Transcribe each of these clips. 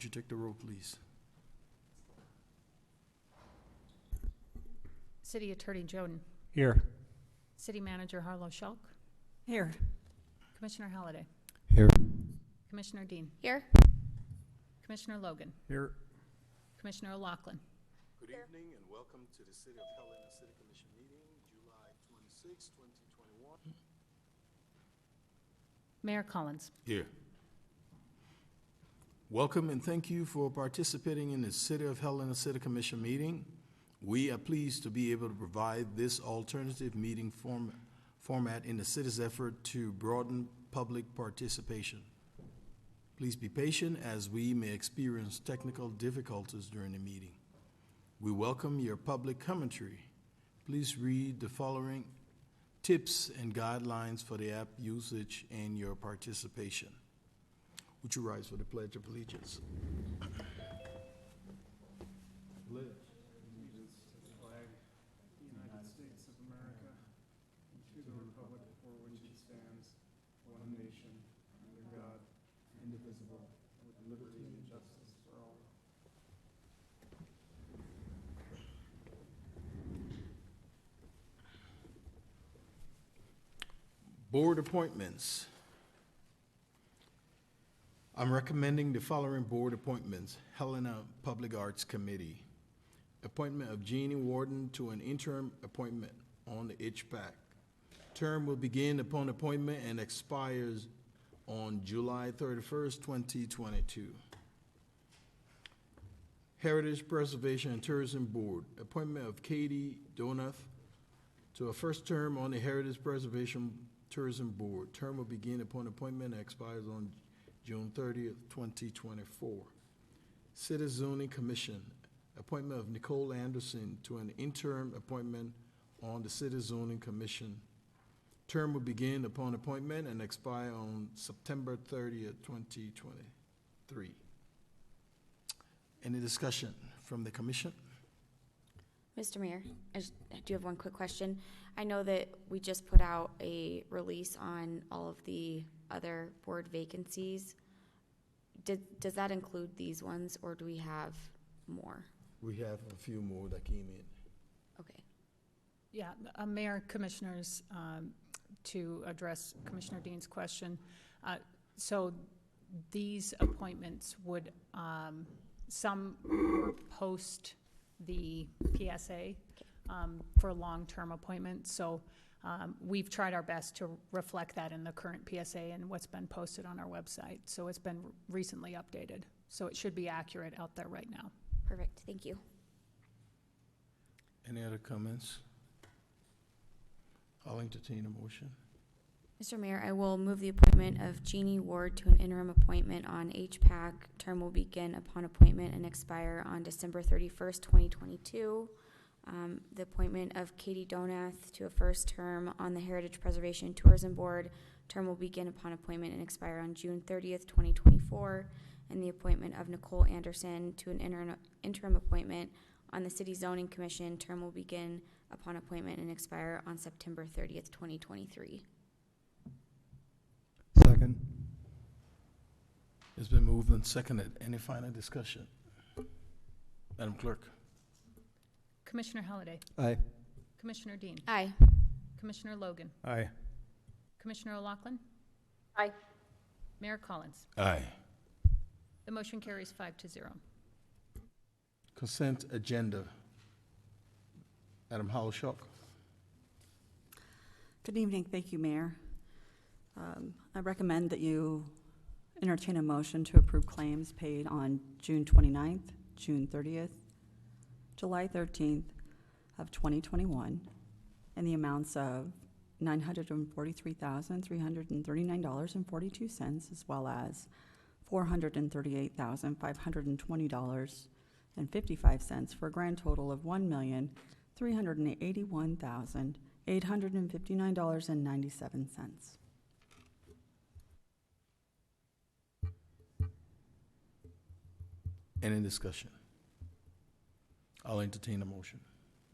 would you take the roll, please? City Attorney Joden. Here. City Manager Harlow Shulk. Here. Commissioner Halliday. Here. Commissioner Dean. Here. Commissioner Logan. Here. Commissioner O'Loughlin. Good evening and welcome to the City of Helena City Commission meeting, July 26, 2021. Mayor Collins. Here. Welcome and thank you for participating in the City of Helena City Commission meeting. We are pleased to be able to provide this alternative meeting format in the city's effort to broaden public participation. Please be patient as we may experience technical difficulties during the meeting. We welcome your public commentary. Please read the following tips and guidelines for the app usage and your participation. Would you rise for the Pledge of Allegiance? Pledge. Board appointments. I'm recommending the following board appointments. Helena Public Arts Committee. Appointment of Jeannie Warden to an interim appointment on the HPAC. Term will begin upon appointment and expires on July 31st, 2022. Heritage Preservation and Tourism Board. Appointment of Katie Donath to a first term on the Heritage Preservation Tourism Board. Term will begin upon appointment and expires on June 30th, 2024. City Zoning Commission. Appointment of Nicole Anderson to an interim appointment on the City Zoning Commission. Term will begin upon appointment and expire on September 30th, 2023. Any discussion from the commission? Mr. Mayor, I do have one quick question. I know that we just put out a release on all of the other board vacancies. Does that include these ones, or do we have more? We have a few more that came in. Okay. Yeah, Mayor, Commissioners, to address Commissioner Dean's question. So these appointments would, some were post the PSA for long-term appointments. So we've tried our best to reflect that in the current PSA and what's been posted on our website. So it's been recently updated. So it should be accurate out there right now. Perfect. Thank you. Any other comments? I'll entertain a motion. Mr. Mayor, I will move the appointment of Jeannie Ward to an interim appointment on HPAC. Term will begin upon appointment and expire on December 31st, 2022. The appointment of Katie Donath to a first term on the Heritage Preservation and Tourism Board. Term will begin upon appointment and expire on June 30th, 2024. And the appointment of Nicole Anderson to an interim appointment on the City Zoning Commission. Term will begin upon appointment and expire on September 30th, 2023. Second. It's been moved and seconded. Any final discussion? Madam Clerk. Commissioner Halliday. Aye. Commissioner Dean. Aye. Commissioner Logan. Aye. Commissioner O'Loughlin. Aye. Mayor Collins. Aye. The motion carries 5-0. Consent agenda. Madam Howell-Schuck. Good evening. Thank you, Mayor. I recommend that you entertain a motion to approve claims paid on June 29th, June 30th, July 13th of 2021 in the amounts of $943,339.42 as well as $438,520.55 for a grand total of $1,381,859.97. Any discussion? I'll entertain a motion.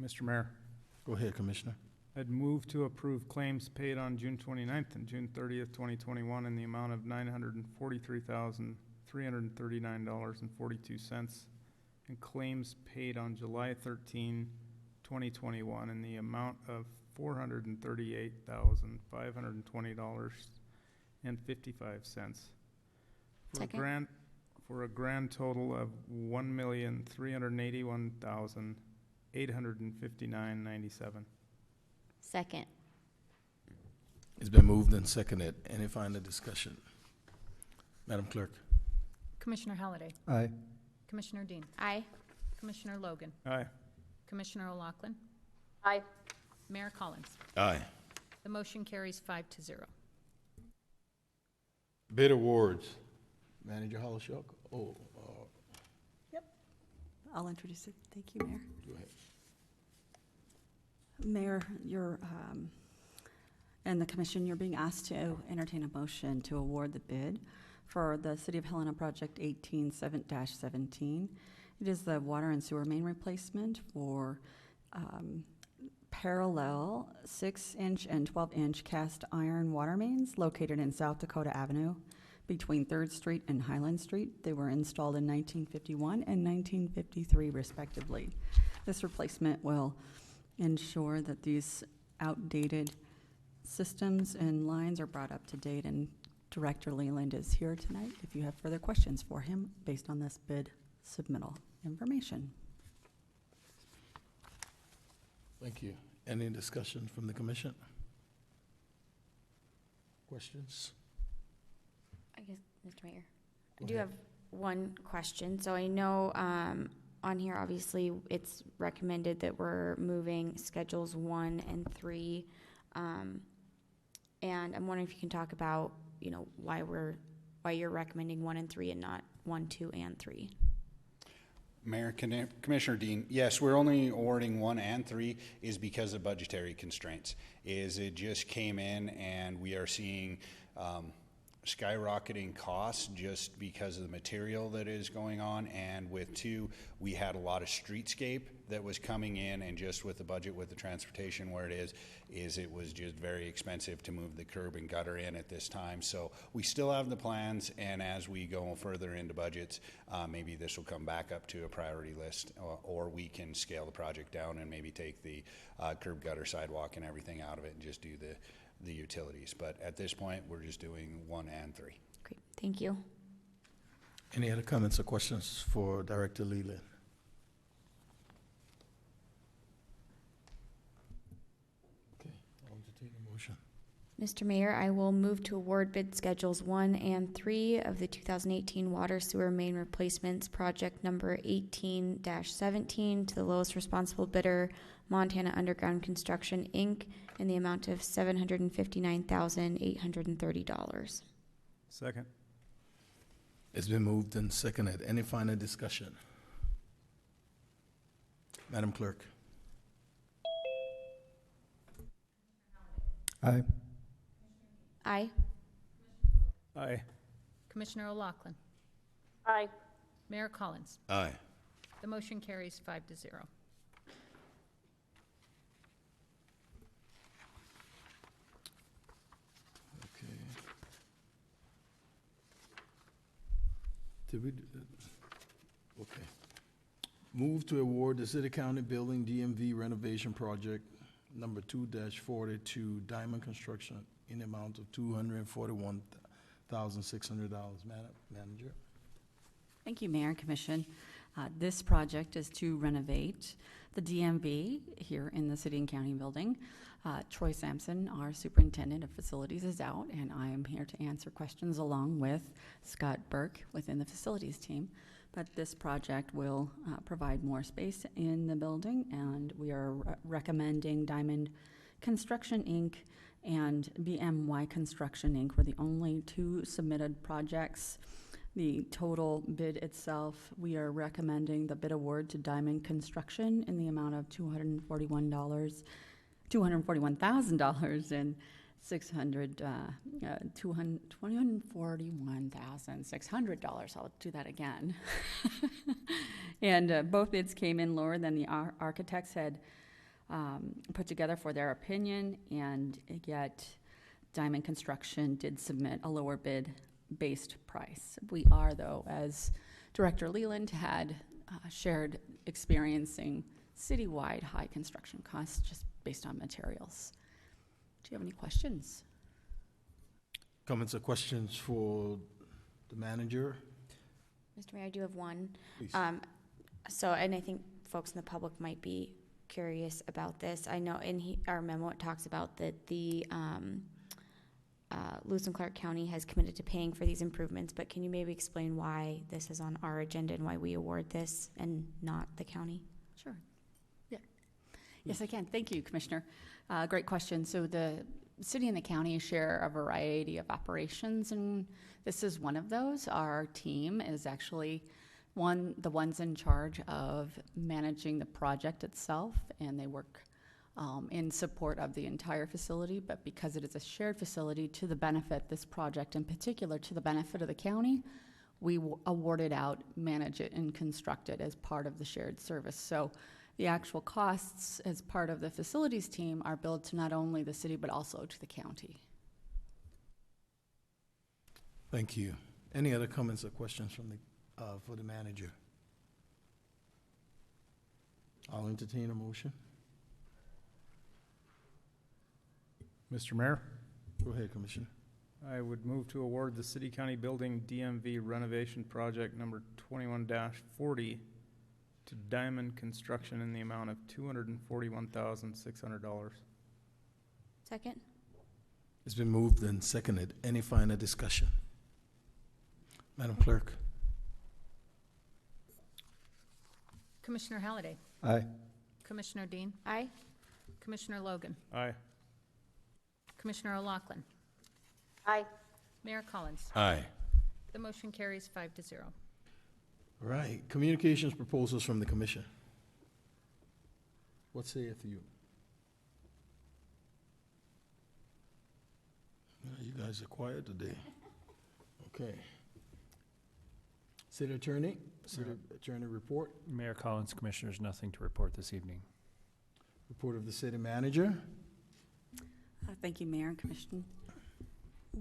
Mr. Mayor, Go ahead, Commissioner. I'd move to approve claims paid on June 29th and June 30th, 2021 in the amount of $943,339.55 $339.42, and claims paid on July 13, 2021 in the amount of $438,520.55 Second. for a grand total of $1,381,859.97. Second. It's been moved and seconded. Any final discussion? Madam Clerk? Commissioner Halliday, Aye. Commissioner Dean, Aye. Commissioner Logan, Aye. Commissioner O'Loughlin, Aye. Mayor Collins. Aye. The motion carries 5-0. Bid awards. Manager Hollishock? Oh, I'll introduce it. Thank you, Mayor. go ahead. Mayor, and the commission, you're being asked to entertain a motion to award the bid for the City of Helena Project 18-17. It is the water and sewer main replacement for parallel 6-inch and 12-inch cast iron water mains located in South Dakota Avenue between 3rd Street and Highland Street. They were installed in 1951 and 1953 respectively. This replacement will ensure that these outdated systems and lines are brought up to date, and Director Leland is here tonight if you have further questions for him based on this bid submittal information. Thank you. Any discussion from the commission? Questions? I guess, Mr. Mayor, I Go do ahead. have one question. So I know on here, obviously, it's recommended that we're moving schedules 1 and 3. And I'm wondering if you can talk about, why you're recommending 1 and 3 and not 1, 2, and 3. Mayor, Commissioner Dean, yes, we're only awarding 1 and 3 is because of budgetary constraints. It just came in and we are seeing skyrocketing costs just because of the material that is going on, and with 2, we had a lot of streetscape that was coming in, and just with the budget, with the transportation where it is it was just very expensive to move the curb and gutter in at this time. So we still have the plans, and as we go further into budgets, maybe this will come back up to a priority list, or we can scale the project down and maybe take the curb, gutter, sidewalk and everything out of it and just do the utilities. But at this point, we're just doing 1 and 3. Great, thank you. Any other comments or questions for Director Leland? Okay, I'll entertain a motion. Mr. Mayor, I will move to award bid schedules 1 and 3 of the 2018 water sewer main replacements project number 18-17 to the lowest responsible bidder, Montana Underground Construction, Inc., in the amount of $759,830. Second. It's been moved and seconded. Any final discussion? Madam Clerk? Aye. Aye. Aye. Commissioner O'Loughlin, Aye. Mayor Collins. Aye. The motion carries 5-0. Okay. Did we, okay. Move to award the City County Building DMV renovation project number 2-42 Diamond Construction in the amount of $241,600. Manager? Thank you, Mayor and Commission. This project is to renovate the DMV here in the City and County building. Troy Sampson, our Superintendent of Facilities, is out, and I am here to answer questions along with Scott Burke within the Facilities team. But this project will provide more space in the building, and we are recommending Diamond Construction, Inc. and BMY Construction, Inc. were the only 2 submitted projects. The total bid itself, we are recommending the bid award to Diamond Construction in the amount of $241,000 and $241,600. I'll do that again. And both bids came in lower than the architects had put together for their opinion, and yet Diamond Construction did submit a lower bid based price. We are, though, as Director Leland had shared, experiencing citywide high construction costs just based on materials. Do you have any questions? Comments or questions for the manager? Mr. Mayor, I do have one. Please. And I think folks in the public might be curious about this. I know in our memo it talks about that the Lewis and Clark County has committed to paying for these improvements, but can you maybe explain why this is on our agenda and why we award this and not the county? Sure. Yeah. Yes, I can. Thank you, Commissioner. Great question. So the city and the county share a variety of operations, and this is one of those. Our team is actually the ones in charge of managing the project itself, and they work in support of the entire facility, but because it is a shared facility to the benefit, this project in particular, to the benefit of the county, we award it out, manage it, and construct it as part of the shared service. So the actual costs as part of the facilities team are billed to not only the city, but also to the county. Thank you. Any other comments or questions from for the manager? I'll entertain a motion. Mr. Mayor, Go ahead, Commissioner. I would move to award the City County Building DMV renovation project number 21-40 to Diamond Construction in the amount of $241,600. Second? It's been moved and seconded. Any final discussion? Madam Clerk? Commissioner Halliday? Aye. Commissioner Dean? Aye. Commissioner Logan? Aye. Commissioner O'Loughlin? Aye. Mayor Collins? Aye. The motion carries 5-0. All right. Communications proposals from the commission. What saith you? You guys are quiet today. Okay. City Attorney report. Mayor Collins, Commissioners, nothing to report this evening. Report of the City Manager. Thank you, Mayor and Commissioner.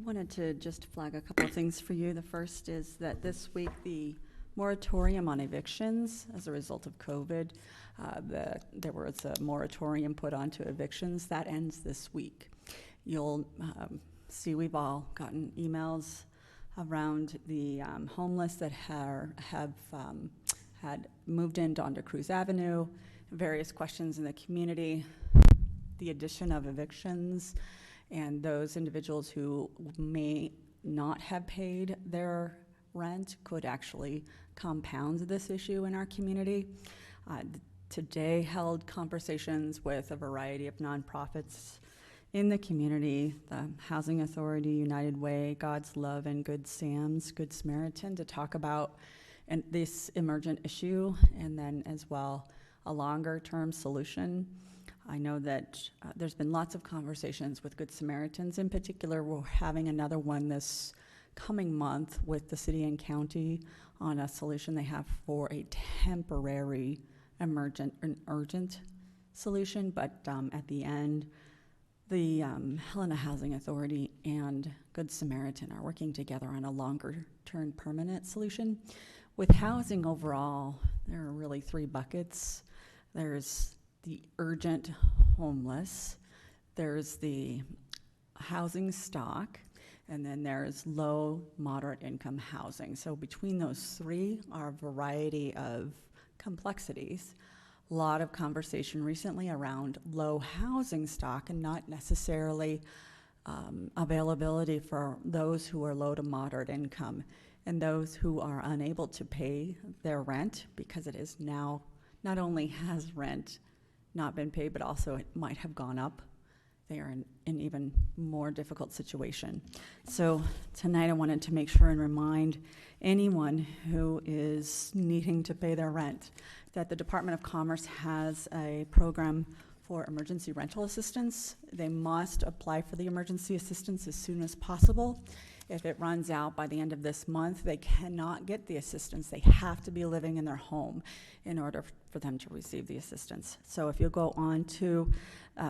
Wanted to just flag a couple of things for you. The first is that this week the moratorium on evictions as a result of COVID, there was a moratorium put onto evictions. That ends this week. You'll see we've all gotten emails around the homeless that have had moved into onto Cruz Avenue, various questions in the community, the addition of evictions, and those individuals who may not have paid their rent could actually compound this issue in our community. Today held conversations with a variety of nonprofits in the community, the Housing Authority, United Way, God's Love, and Good Samaritan, to talk about this emergent issue, and then as well a longer-term solution. I know that there's been lots of conversations with Good Samaritans. In particular, we're having another one this coming month with the city and county on a solution they have for a temporary urgent solution, but at the end, the Helena Housing Authority and Good Samaritan are working together on a longer-term permanent solution. With housing overall, there are really three buckets. There's the urgent homeless, there's the housing stock, and then there's low, moderate income housing. So between those three are a variety of complexities. A lot of conversation recently around low housing stock and not necessarily availability for those who are low to moderate income and those who are unable to pay their rent, because it is now, not only has rent not been paid, but also it might have gone up. They are in an even more difficult situation. So tonight I wanted to make sure and remind anyone who is needing to pay their rent that the Department of Commerce has a program for emergency rental assistance. They must apply for the emergency assistance as soon as possible. If it runs out by the end of this month, they cannot get the assistance. They have to be living in their home in order for them to receive the assistance. So if you go on to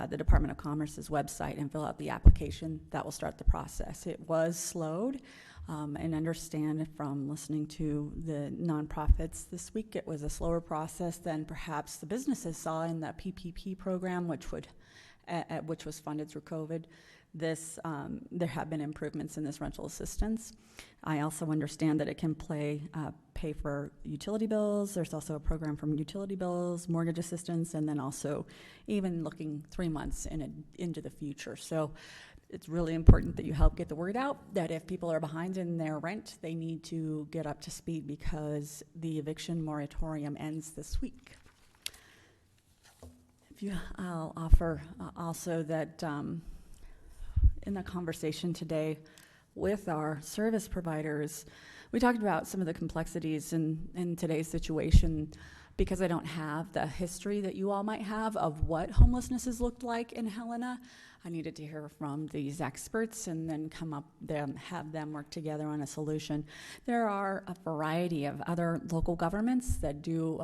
the Department of Commerce's website and fill out the application, that will start the process. It was slowed and understand from listening to the nonprofits this week, it was a slower process than perhaps the businesses saw in the PPP program, which was funded through COVID. There have been improvements in this rental assistance. I also understand that it can pay for utility bills. There's also a program for utility bills, mortgage assistance, and then also even looking 3 months into the future. So it's really important that you help get the word out that if people are behind in their rent, they need to get up to speed because the eviction moratorium ends this week. I'll offer also that in the conversation today with our service providers, we talked about some of the complexities in today's situation because I don't have the history that you all might have of what homelessness has looked like in Helena. I needed to hear from these experts and then have them work together on a solution. There are a variety of other local governments that do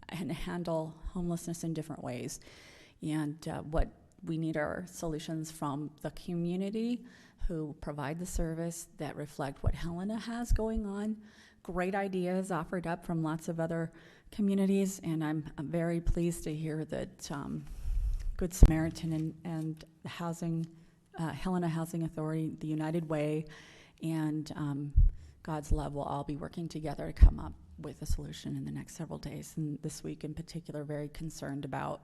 and handle homelessness in different ways. And what we need are solutions from the community who provide the service that reflect what Helena has going on. Great ideas offered up from lots of other communities, and I'm very pleased to hear that Good Samaritan and Helena Housing Authority, the United Way, and God's Love will all be working together to come up with a solution in the next several days. And this week in particular, very concerned about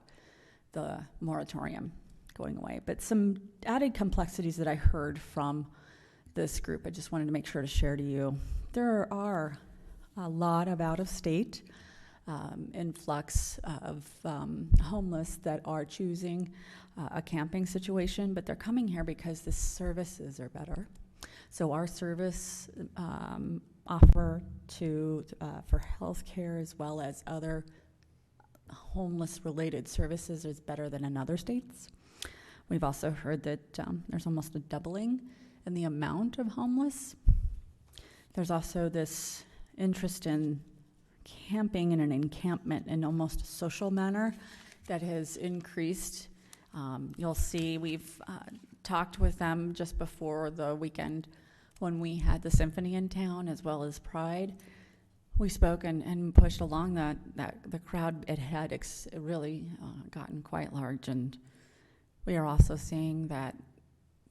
the moratorium going away. But some added complexities that I heard from this group, I just wanted to make sure to share to you. There are a lot of out-of-state influx of homeless that are choosing a camping situation, but they're coming here because the services are better. So our service offer for health care as well as other homeless-related services is better than in other states. We've also heard that there's almost a doubling in the amount of homeless. There's also this interest in camping in an encampment in almost a social manner that has increased. You'll see we've talked with them just before the weekend when we had the symphony in town as well as Pride. We spoke and pushed along that the crowd, it had really gotten quite large, and we are also seeing that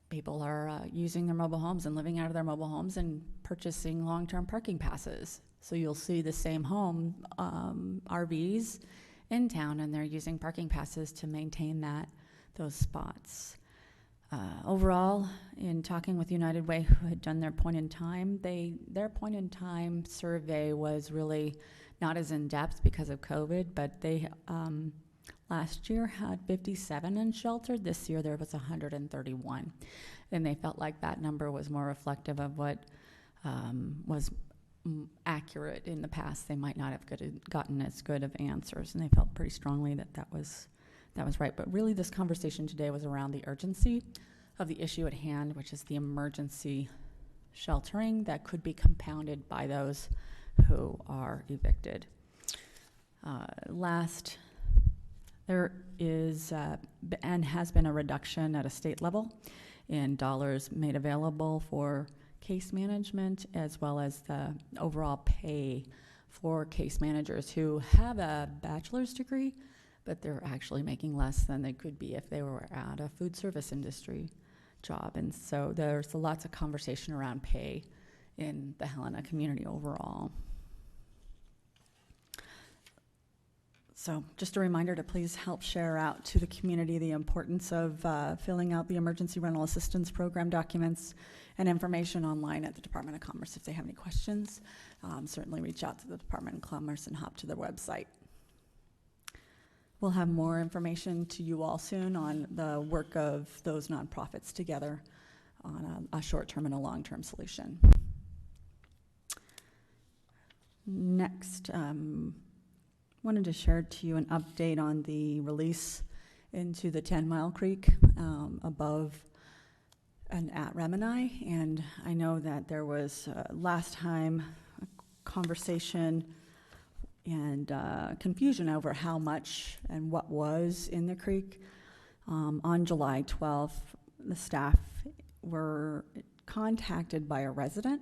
people are using their mobile homes and living out of their mobile homes and purchasing long-term parking passes. So you'll see the same home RVs in town, and they're using parking passes to maintain those spots. Overall, in talking with United Way, who had done their point in time, their point in time survey was really not as in depth because of COVID, but they last year had 57 unsheltered. This year there was 131, and they felt like that number was more reflective of what was accurate in the past. They might not have gotten as good of answers, and they felt pretty strongly that was right. But really this conversation today was around the urgency of the issue at hand, which is the emergency sheltering that could be compounded by those who are evicted. Last, there is and has been a reduction at a state level in dollars made available for case management, as well as the overall pay for case managers who have a bachelor's degree, but they're actually making less than they could be if they were at a food service industry job. And so there's lots of conversation around pay in the Helena community overall. So just a reminder to please help share out to the community the importance of filling out the Emergency Rental Assistance Program documents and information online at the Department of Commerce. If they have any questions, certainly reach out to the Department of Commerce and hop to their website. We'll have more information to you all soon on the work of those nonprofits together on a short-term and a long-term solution. Next, wanted to share to you an update on the release into the 10 Mile Creek above and at Remini. And I know that there was last time a conversation and confusion over how much and what was in the creek. On July 12th, the staff were contacted by a resident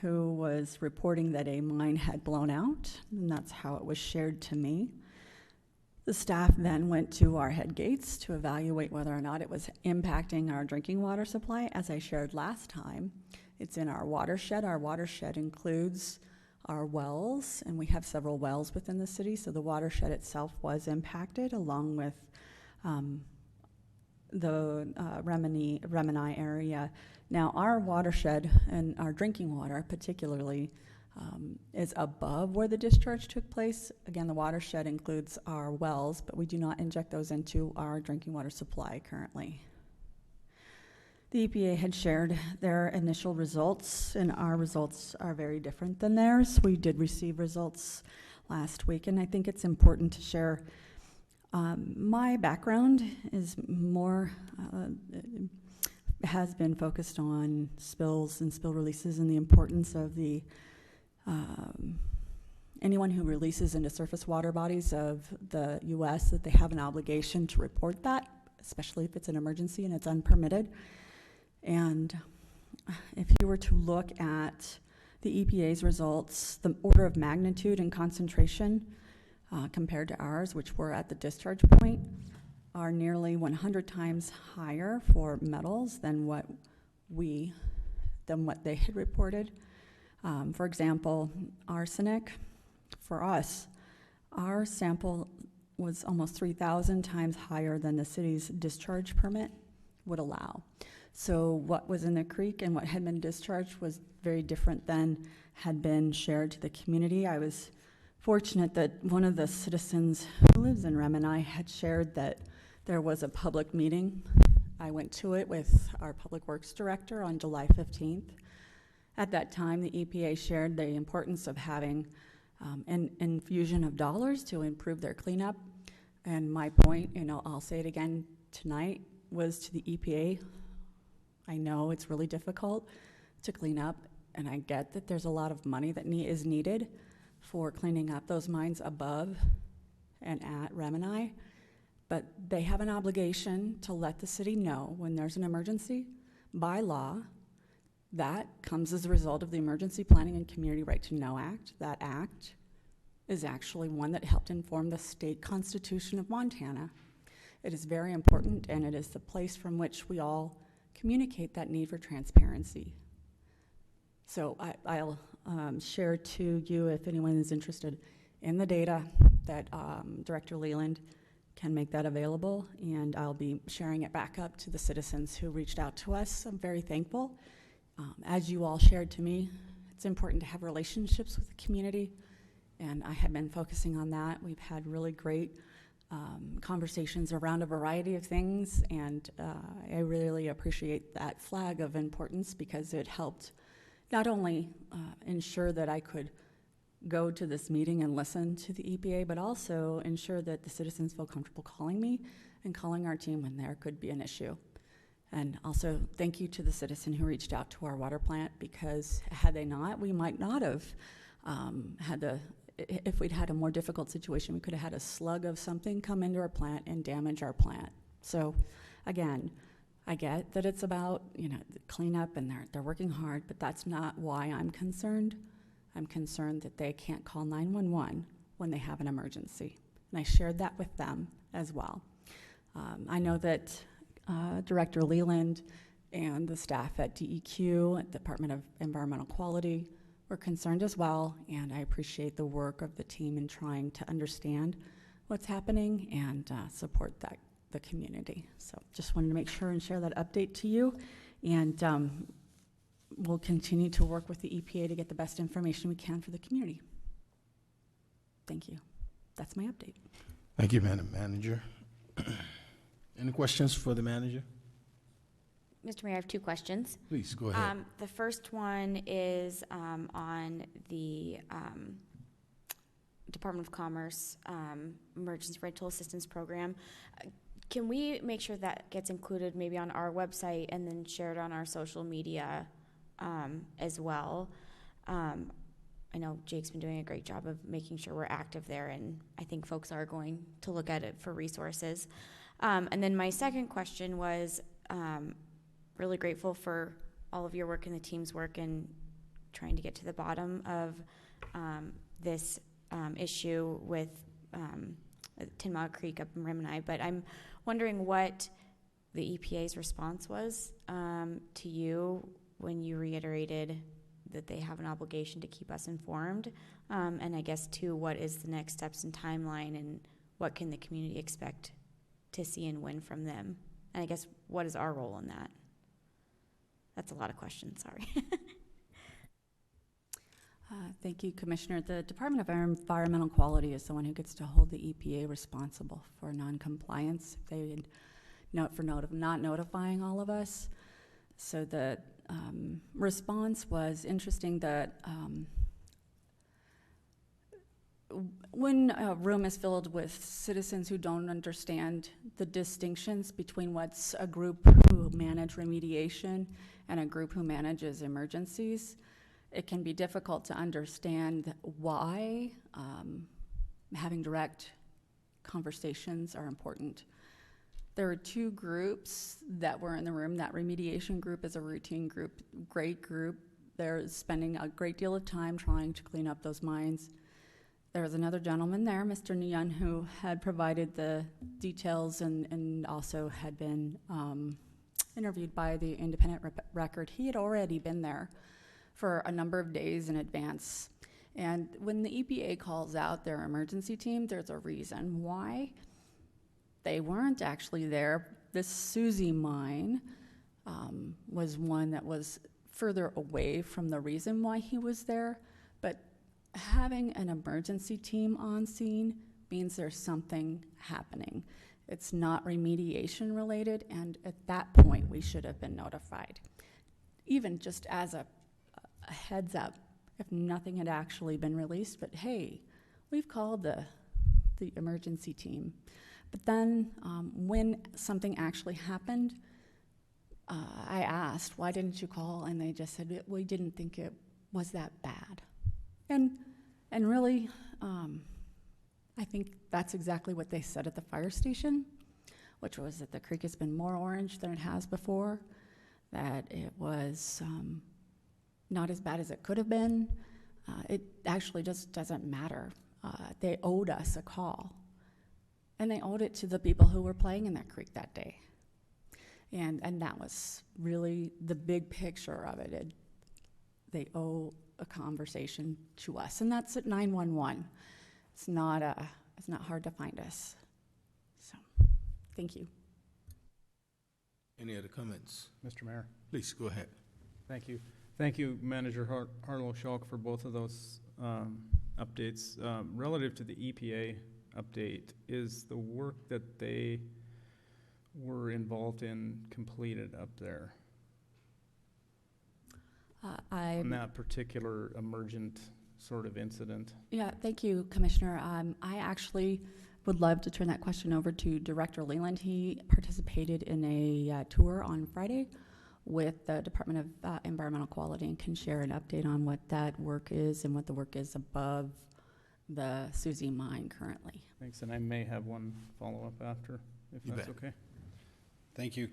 who was reporting that a mine had blown out, and that's how it was shared to me. The staff then went to our head gates to evaluate whether or not it was impacting our drinking water supply. As I shared last time, it's in our watershed. Our watershed includes our wells, and we have several wells within the city, so the watershed itself was impacted, along with the Remini area. Now, our watershed and our drinking water particularly is above where the discharge took place. Again, the watershed includes our wells, but we do not inject those into our drinking water supply currently. The EPA had shared their initial results, and our results are very different than theirs. We did receive results last week, and I think it's important to share. My background is more, has been focused on spills and spill releases and the importance of the anyone who releases into surface water bodies of the U.S., that they have an obligation to report that, especially if it's an emergency and it's unpermitted. And if you were to look at the EPA's results, the order of magnitude and concentration compared to ours, which were at the discharge point, are nearly 100 times higher for metals than what they had reported. For example, arsenic, for us, our sample was almost 3,000 times higher than the city's discharge permit would allow. So what was in the creek and what had been discharged was very different than had been shared to the community. I was fortunate that one of the citizens who lives in Remini had shared that there was a public meeting. I went to it with our Public Works Director on July 15th. At that time, the EPA shared the importance of having an infusion of dollars to improve their cleanup. And my point, I'll say it again tonight, was to the EPA. I know it's really difficult to clean up, and I get that there's a lot of money that is needed for cleaning up those mines above and at Remini, but they have an obligation to let the city know when there's an emergency. By law, that comes as a result of the Emergency Planning and Community Right to Know Act. That act is actually one that helped inform the state constitution of Montana. It is very important, and it is the place from which we all communicate that need for transparency. So I'll share to you, if anyone is interested in the data, that Director Leland can make that available, and I'll be sharing it back up to the citizens who reached out to us. I'm very thankful. As you all shared to me, it's important to have relationships with the community, and I have been focusing on that. We've had really great conversations around a variety of things, and I really appreciate that flag of importance, because it helped not only ensure that I could go to this meeting and listen to the EPA, but also ensure that the citizens feel comfortable calling me and calling our team when there could be an issue. And also thank you to the citizen who reached out to our water plant, because had they not, we might not have if we'd had a more difficult situation, we could have had a slug of something come into our plant and damage our plant. So again, I get that it's about, cleanup, and they're working hard, but that's not why I'm concerned. I'm concerned that they can't call 911 when they have an emergency. And I shared that with them as well. I know that Director Leland and the staff at DEQ, at Department of Environmental Quality, were concerned as well, and I appreciate the work of the team in trying to understand what's happening and support the community. So just wanted to make sure and share that update to you, and we'll continue to work with the EPA to get the best information we can for the community. Thank you. That's my update. Thank you, Madam Manager. Any questions for the manager? Mr. Mayor, I have two questions. Please, go ahead. The first one is on the Department of Commerce Emergency Rental Assistance Program. Can we make sure that gets included maybe on our website and then shared on our social media as well? I know Jake's been doing a great job of making sure we're active there, and I think folks are going to look at it for resources. And then my second question was, really grateful for all of your work and the team's work in trying to get to the bottom of this issue with Tin Mile Creek up in Rimini. But I'm wondering what the EPA's response was to you when you reiterated that they have an obligation to keep us informed. And I guess, too, what is the next steps and timeline, and what can the community expect to see and win from them? And I guess, what is our role in that? That's a lot of questions, sorry. Thank you, Commissioner. The Department of Environmental Quality is the one who gets to hold the EPA responsible for non-compliance. They note for not notifying all of us. So the response was interesting that when a room is filled with citizens who don't understand the distinctions between what's a group who manage remediation and a group who manages emergencies, it can be difficult to understand why having direct conversations are important. There are two groups that were in the room. That remediation group is a routine group, great group. They're spending a great deal of time trying to clean up those mines. There was another gentleman there, Mr. Nguyen, who had provided the details and also had been interviewed by the Independent Record. He had already been there for a number of days in advance. And when the EPA calls out their emergency team, there's a reason why. They weren't actually there. This Susie mine was one that was further away from the reason why he was there, but having an emergency team on scene means there's something happening. It's not remediation related, and at that point we should have been notified. Even just as a heads up, if nothing had actually been released, but hey, we've called the emergency team. But then when something actually happened, I asked, why didn't you call? And they just said, we didn't think it was that bad. And really, I think that's exactly what they said at the fire station, which was that the creek has been more orange than it has before, that it was not as bad as it could have been. It actually just doesn't matter. They owed us a call. And they owed it to the people who were playing in that creek that day. And that was really the big picture of it. They owe a conversation to us, and that's at 911. It's not hard to find us. So, thank you. Any other comments? Mr. Mayor. Please, go ahead. Thank you. Thank you, Manager Harlow Schalk, for both of those updates. Relative to the EPA update, is the work that they were involved in completed up there? On that particular emergent sort of incident? Yeah, thank you, Commissioner. I actually would love to turn that question over to Director Leland. He participated in a tour on Friday with the Department of Environmental Quality and can share an update on what that work is and what the work is above the Susie mine currently. Thanks, and I may have one follow-up after, if that's okay. Thank you.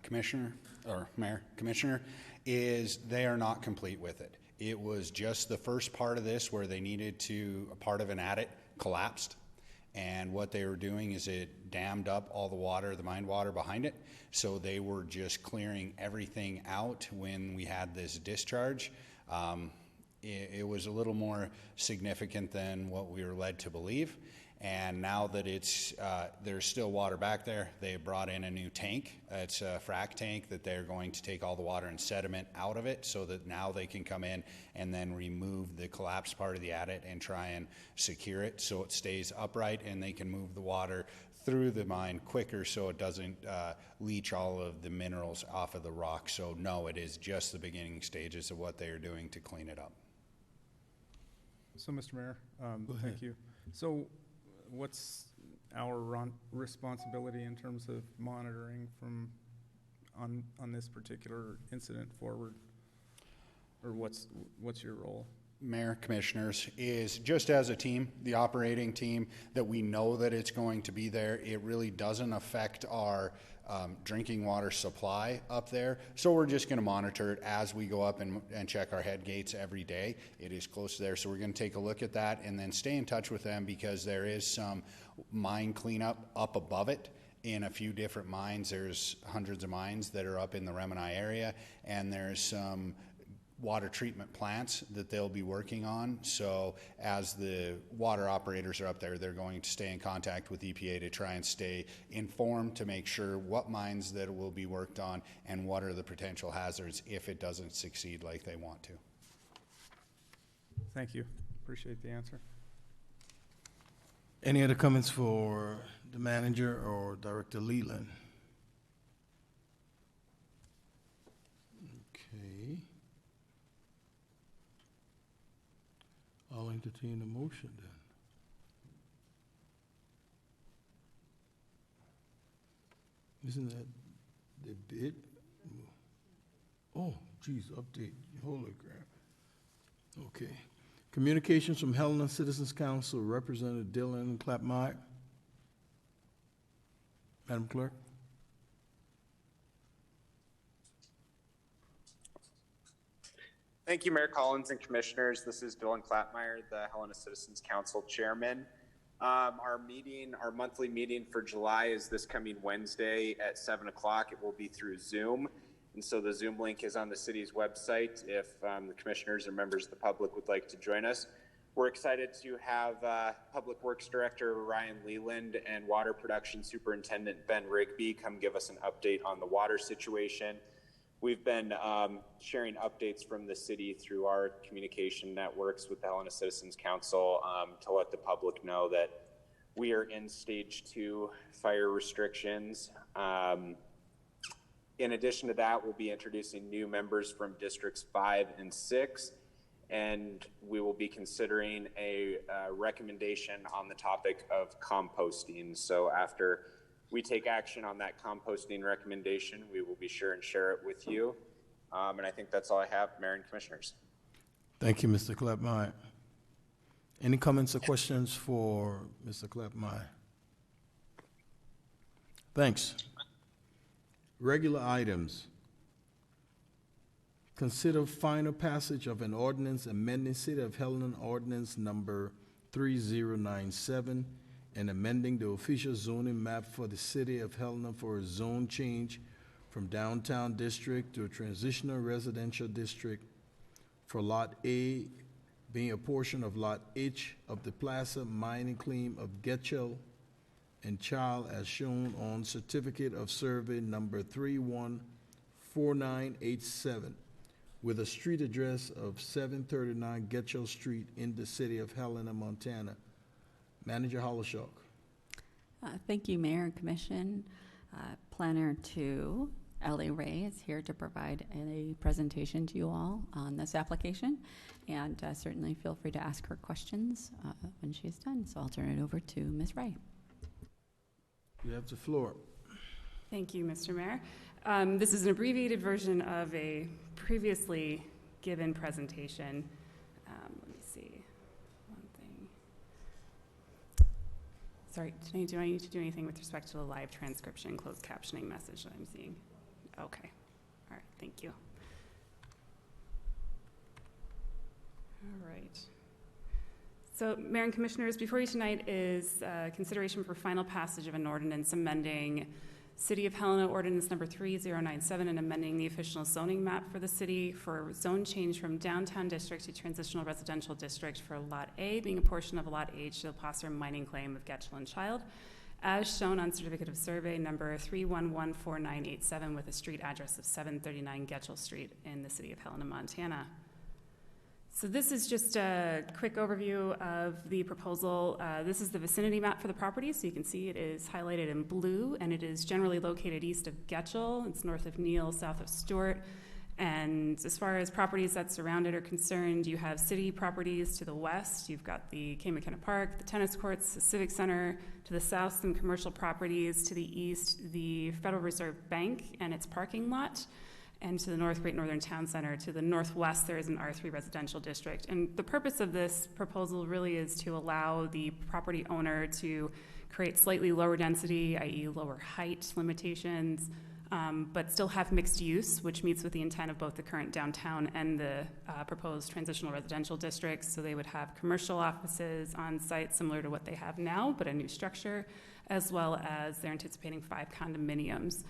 Commissioner, or Mayor, Commissioner, is they are not complete with it. It was just the first part of this where they needed to, a part of an adit collapsed, and what they were doing is it dammed up all the water, the mine water behind it, so they were just clearing everything out when we had this discharge. It was a little more significant than what we were led to believe. And now that it's there's still water back there, they brought in a new tank. It's a frac tank that they're going to take all the water and sediment out of it, so that now they can come in and then remove the collapsed part of the adit and try and secure it so it stays upright, and they can move the water through the mine quicker so it doesn't leach all of the minerals off of the rock. So no, it is just the beginning stages of what they are doing to clean it up. So, Mr. Mayor, thank you. So, what's our responsibility in terms of monitoring from on this particular incident forward, or what's your role? Mayor, Commissioners, is just as a team, the operating team, that we know that it's going to be there. It really doesn't affect our drinking water supply up there. So we're just going to monitor it as we go up and check our head gates every day. It is close there. So we're going to take a look at that and then stay in touch with them, because there is some mine cleanup up above it. In a few different mines, there's hundreds of mines that are up in the Remini area, and there's some water treatment plants that they'll be working on. So as the water operators are up there, they're going to stay in contact with EPA to try and stay informed to make sure what mines that will be worked on and what are the potential hazards if it doesn't succeed like they want to. Thank you. Appreciate the answer. Any other comments for the manager or Director Leland? Okay. I'll entertain a motion then. Isn't that the bid? Oh, geez, update, holy crap. Okay. Communications from Helena Citizens Council, Representative Dylan Clapmeyer. Madam Clerk. Thank you, Mayor Collins and Commissioners. This is Dylan Clapmeyer, the Helena Citizens Council Chairman. Our monthly meeting for July is this coming Wednesday at 7 o'clock. It will be through Zoom. And so the Zoom link is on the city's website if the commissioners or members of the public would like to join us. We're excited to have Public Works Director Ryan Leland and Water Production Superintendent Ben Rigby come give us an update on the water situation. We've been sharing updates from the city through our communication networks with the Helena Citizens Council to let the public know that we are in stage 2 fire restrictions. In addition to that, we'll be introducing new members from districts 5 and 6, and we will be considering a recommendation on the topic of composting. So after we take action on that composting recommendation, we will be sure and share it with you. And I think that's all I have, Mayor and Commissioners. Thank you, Mr. Clapmeyer. Any comments or questions for Mr. Clapmeyer? Thanks. Regular items. Consider final passage of an ordinance amending City of Helena Ordinance Number 3097 and amending the official zoning map for the City of Helena for a zone change from downtown district to a transitional residential district for Lot A being a portion of Lot H of the Plaza Mining Claim of Getchell and Child as shown on Certificate of Survey number 314987 with a street address of 739 Getchell Street in the City of Helena, Montana. Manager Hollishock. Thank you, Mayor and Commission. Planner 2, Ellie Ray, is here to provide a presentation to you all on this application, and certainly feel free to ask her questions when she's done. So I'll turn it over to Ms. Ray. You have the floor. Thank you, Mr. Mayor. This is an abbreviated version of a previously given presentation. Let me see. One thing. Sorry, do I need to do anything with respect to the live transcription, closed captioning message that I'm seeing? Okay. All right, thank you. All right. So, Mayor and Commissioners, before you tonight is consideration for final passage of an ordinance amending City of Helena Ordinance Number 3097 and amending the official zoning map for the city for zone change from downtown district to transitional residential district for Lot A being a portion of Lot H to the placer mining claim of Getchell and Child, as shown on Certificate of Survey number 3114987 with a street address of 739 Getchell Street in the City of Helena, Montana. So this is just a quick overview of the proposal. This is the vicinity map for the property, so you can see it is highlighted in blue, and it is generally located east of Getchell. It's north of Neal, south of Stewart. And as far as properties that surround it are concerned, you have city properties to the west. You've got the K. McKenna Park, the tennis courts, the Civic Center. To the south, some commercial properties. To the east, the Federal Reserve Bank and its parking lot. and to the north, Great Northern Town Center. To the northwest, there is an R3 residential district. And the purpose of this proposal really is to allow the property owner to create slightly lower density, i.e. lower height limitations, but still have mixed use, which meets with the intent of both the current downtown and the proposed transitional residential districts. So they would have commercial offices on site similar to what they have now, but a new structure, as well as they're anticipating 5 condominiums.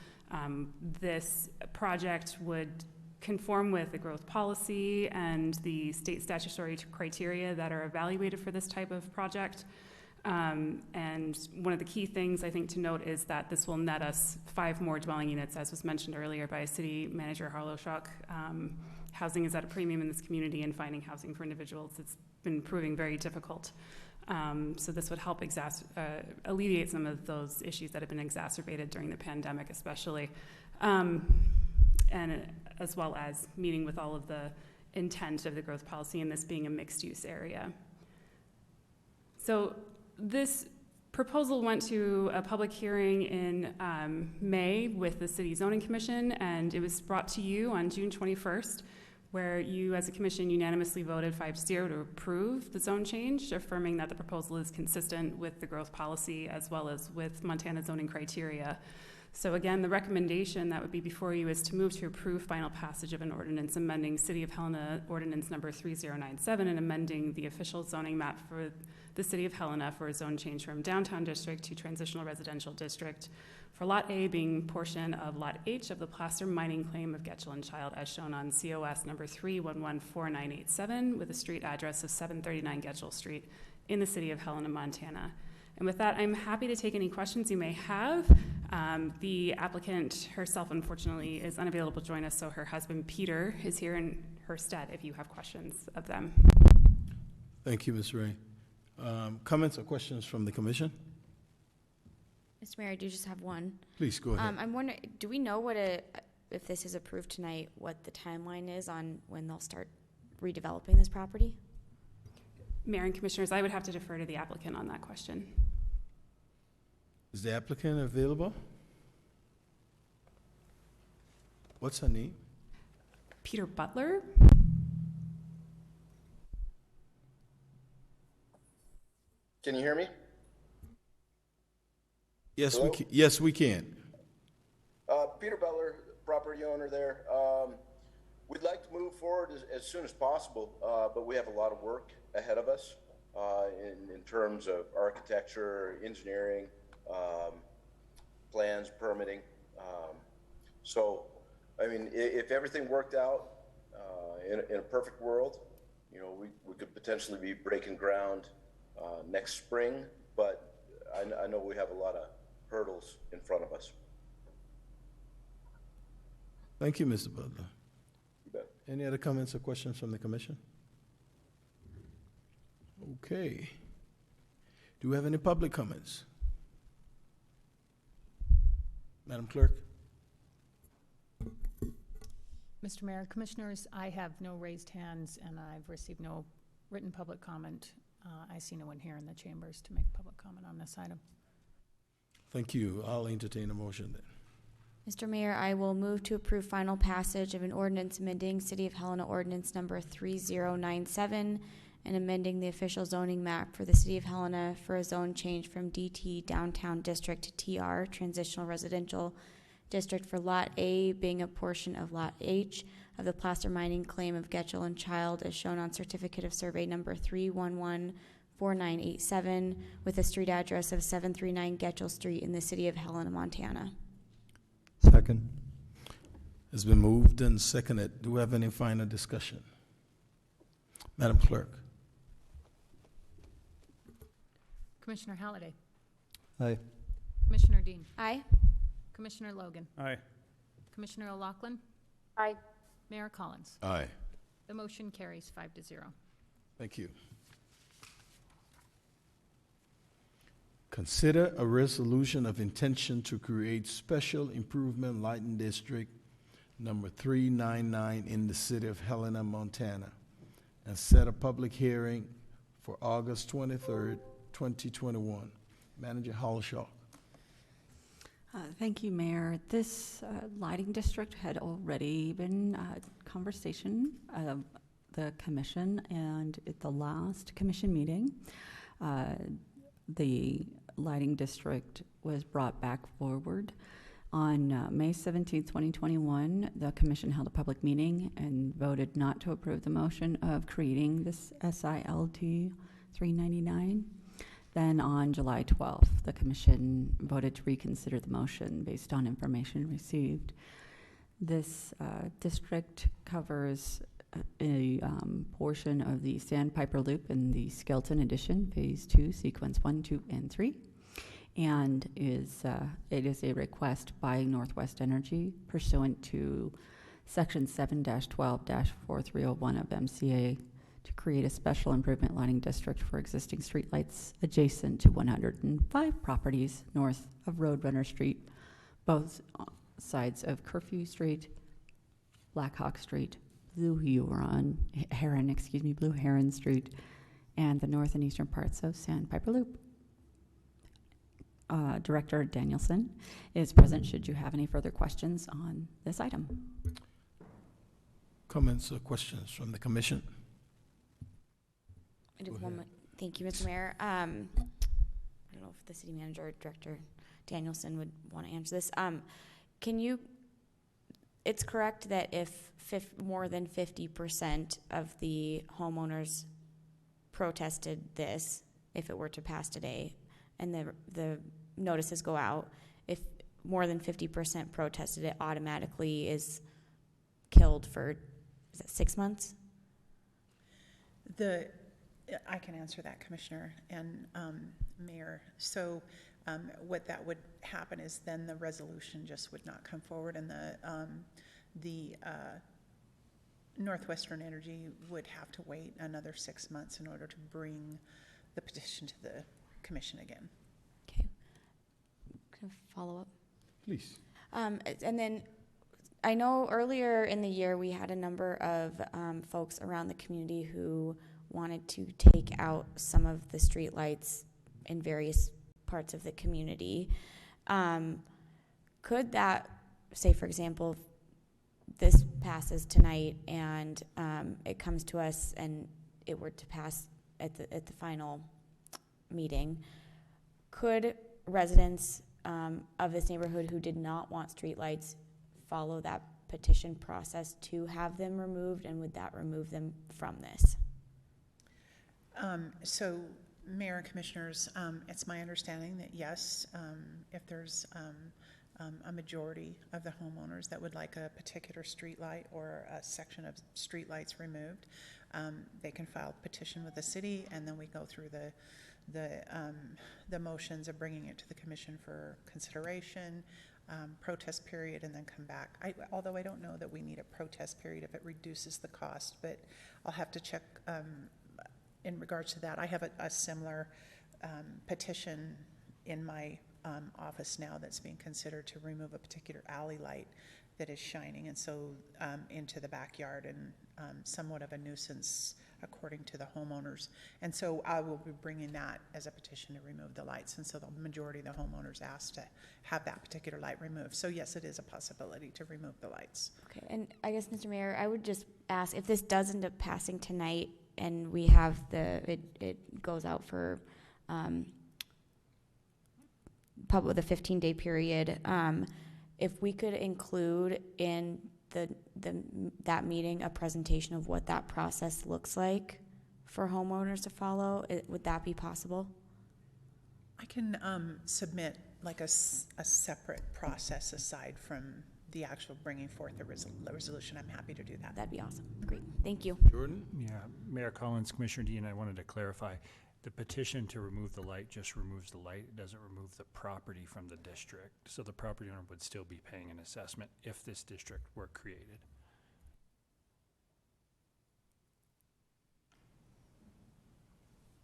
This project would conform with the growth policy and the state statutory criteria that are evaluated for this type of project. And one of the key things I think to note is that this will net us 5 more dwelling units, as was mentioned earlier by City Manager Harlow Schock. Housing is at a premium in this community, and finding housing for individuals, it's been proving very difficult. So this would help alleviate some of those issues that have been exacerbated during the pandemic, especially, and as well as meeting with all of the intent of the growth policy, and this being a mixed-use area. So this proposal went to a public hearing in May with the City Zoning Commission, and it was brought to you on June 21st, where you as a commission unanimously voted 5-0 to approve the zone change, affirming that the proposal is consistent with the growth policy as well as with Montana zoning criteria. So again, the recommendation that would be before you is to move to approve final passage of an ordinance amending City of Helena Ordinance Number 3097 and amending the official zoning map for the City of Helena for a zone change from downtown district to transitional residential district, for Lot A being portion of Lot H of the placer mining claim of Getchell and Child as shown on COS number 3114987 with a street address of 739 Getchell Street in the City of Helena, Montana. And with that, I'm happy to take any questions you may have. The applicant herself, unfortunately, is unavailable to join us, so her husband, Peter, is here in her stead if you have questions of them. Thank you, Ms. Ray. Comments or questions from the commission? Mr. Mayor, I do just have one. Please go ahead. I'm wondering, do we know if this is approved tonight, what the timeline is on when they'll start redeveloping this property? Mayor and Commissioners, I would have to defer to the applicant on that question. Is the applicant available? What's her name? Peter Butler. Can you hear me? Yes, Hello? we can. Yes, we can. Peter Butler, property owner there. We'd like to move forward as soon as possible, but we have a lot of work ahead of us in terms of architecture, engineering, plans, permitting. So, I mean, if everything worked out in a perfect world, you know, we could potentially be breaking ground next spring, but I know we have a lot of hurdles in front of us. Thank you, Mr. Butler. You bet. Any other comments or questions from the commission? Okay. Do we have any public comments? Madam Clerk? Mr. Mayor, Commissioners, I have no raised hands, and I've received no written public comment. I see no one here in the chambers to make public comment on this item. Thank you. I'll entertain a motion then. Mr. Mayor, I will move to approve final passage of an ordinance amending City of Helena Ordinance Number 3097 and amending the official zoning map for the City of Helena for a zone change from DT Downtown District to TR Transitional Residential District for Lot A being a portion of Lot H of the placer mining claim of Getchell and Child as shown on Certificate of Survey Number 3114987 with a street address of 739 Getchell Street in the City of Helena, Montana. Second. It's been moved and seconded. Do we have any final discussion? Madam Clerk? Commissioner Halliday. Aye. Commissioner Dean. Aye. Commissioner Logan. Aye. Commissioner O'Loughlin. Aye. Mayor Collins. Aye. The motion carries 5-0. Thank you. Consider a resolution of intention to create special improvement lighting district number 399 in the City of Helena, Montana, and set a public hearing for August 23rd, 2021. Manager Harlow Schock. Thank you, Mayor. This lighting district had already been conversation of the commission, and at the last commission meeting, the lighting district was brought back forward. On May 17th, 2021, the commission held a public meeting and voted not to approve the motion of creating this SILT 399. Then on July 12th, the commission voted to reconsider the motion based on information received. This district covers a portion of the Sandpiper Loop in the Skelton Addition, Phase 2, Sequence 1, 2, and 3, and it is a request by Northwest Energy pursuant to Section 7-12-4301 of MCA to create a special improvement lighting district for existing streetlights adjacent to 105 properties north of Roadrunner Street, both sides of Curfew Street, Black Hawk Street, Blue Heron Street, and the north and eastern parts of Sandpiper Loop. Director Danielson is present should you have any further questions on this item. Comments or questions from the commission? I just thank you, Mr. Mayor. I don't know if the city manager or Director Danielson would want to answer this. It's correct that if more than 50% of the homeowners protested this, if it were to pass today, and the notices go out, if more than 50% protested, it automatically is killed for, is that 6 months? I can answer that, Commissioner and Mayor. So what that would happen is then the resolution just would not come forward, and the Northwestern Energy would have to wait another 6 months in order to bring the petition to the commission again. Okay. Can I follow up? Please. And then I know earlier in the year we had a number of folks around the community who wanted to take out some of the streetlights in various parts of the community. Could that, say for example, this passes tonight and it comes to us and it were to pass at the final meeting, could residents of this neighborhood who did not want streetlights follow that petition process to have them removed, and would that remove them from this? So, Mayor and Commissioners, it's my understanding that yes, if there's a majority of the homeowners that would like a particular streetlight or a section of streetlights removed, they can file a petition with the city, and then we go through the motions of bringing it to the commission for consideration, protest period, and then come back. Although I don't know that we need a protest period if it reduces the cost, but I'll have to check in regards to that. I have a similar petition in my office now that's being considered to remove a particular alley light that is shining, and so into the backyard, and somewhat of a nuisance according to the homeowners. And so I will be bringing that as a petition to remove the lights, and so the majority of the homeowners asked to have that particular light removed. So yes, it is a possibility to remove the lights. Okay, and I guess, Mr. Mayor, I would just ask, if this does end up passing tonight and we have it goes out for the 15-day period, if we could include in that meeting a presentation of what that process looks like for homeowners to follow, would that be possible? I can submit like a separate process aside from the actual bringing forth the resolution. I'm happy to do that. That'd be awesome. Great. Thank you. Jordan? Yeah, Mayor Collins, Commissioner Dean, I wanted to clarify. The petition to remove the light just removes the light. It doesn't remove the property from the district. So the property owner would still be paying an assessment if this district were created.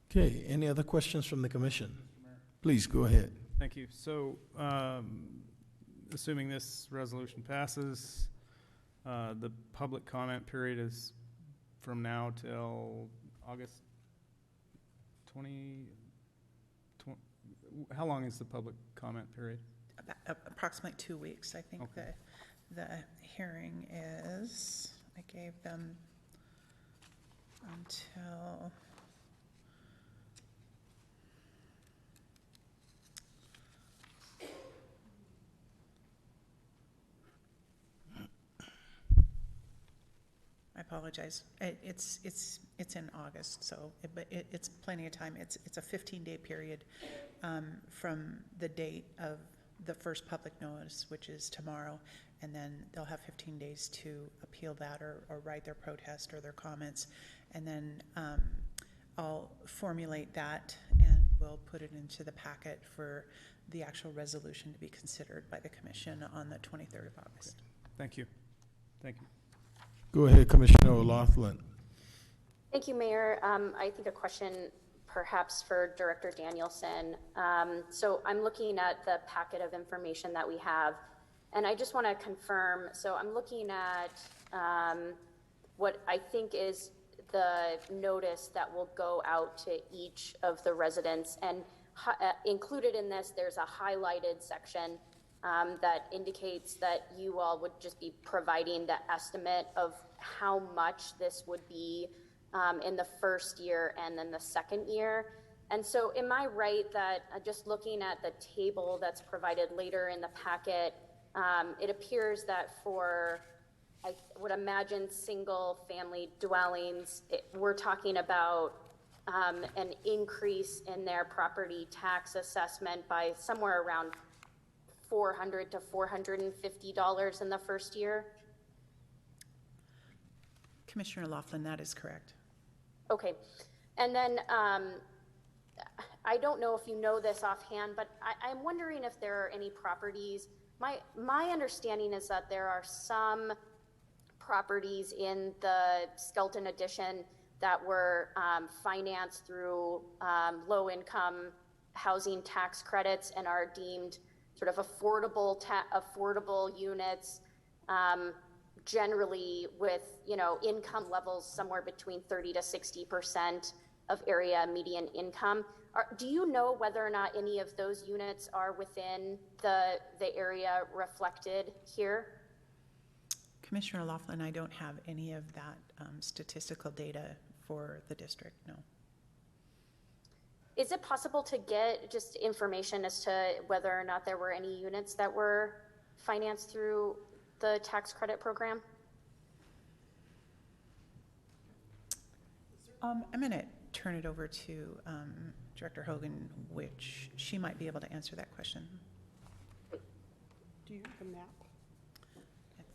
Okay, any other questions from the commission? Please go ahead. Thank you. So, assuming this resolution passes, the public comment period is from now till August 20, how long is the public comment period? approximately 2 weeks. I think Okay. the hearing is, I gave them until I apologize. It's in August, so it's plenty of time. It's a 15-day period from the date of the first public notice, which is tomorrow, and then they'll have 15 days to appeal that or write their protest or their comments, and then I'll formulate that and we'll put it into the packet for the actual resolution to be considered by the commission on the 23rd of August. Okay. Thank you. Thank you. Go ahead, Commissioner O'Loughlin. Thank you, Mayor. I think a question perhaps for Director Danielson. So I'm looking at the packet of information that we have, and I just want to confirm. So I'm looking at what I think is the notice that will go out to each of the residents, and included in this, there's a highlighted section that indicates that you all would just be providing the estimate of how much this would be in the first year and then the second year. And so am I right that just looking at the table that's provided later in the packet, it appears that for, I would imagine, single family dwellings, we're talking about an increase in their property tax assessment by somewhere around $400 to $450 in the first year? Commissioner Laughlin, that is correct. Okay. And then I don't know if you know this offhand, but I'm wondering if there are any properties. My understanding is that there are some properties in the Skelton Addition that were financed through low-income housing tax credits and are deemed sort of affordable units, generally with income levels somewhere between 30 to 60% of area median income. Do you know whether or not any of those units are within the area reflected here? Commissioner Laughlin, I don't have any of that statistical data for the district, no. Is it possible to get just information as to whether or not there were any units that were financed through the tax credit program? I'm going to turn it over to Director Hogan, which she might be able to answer that question. Do you have a map?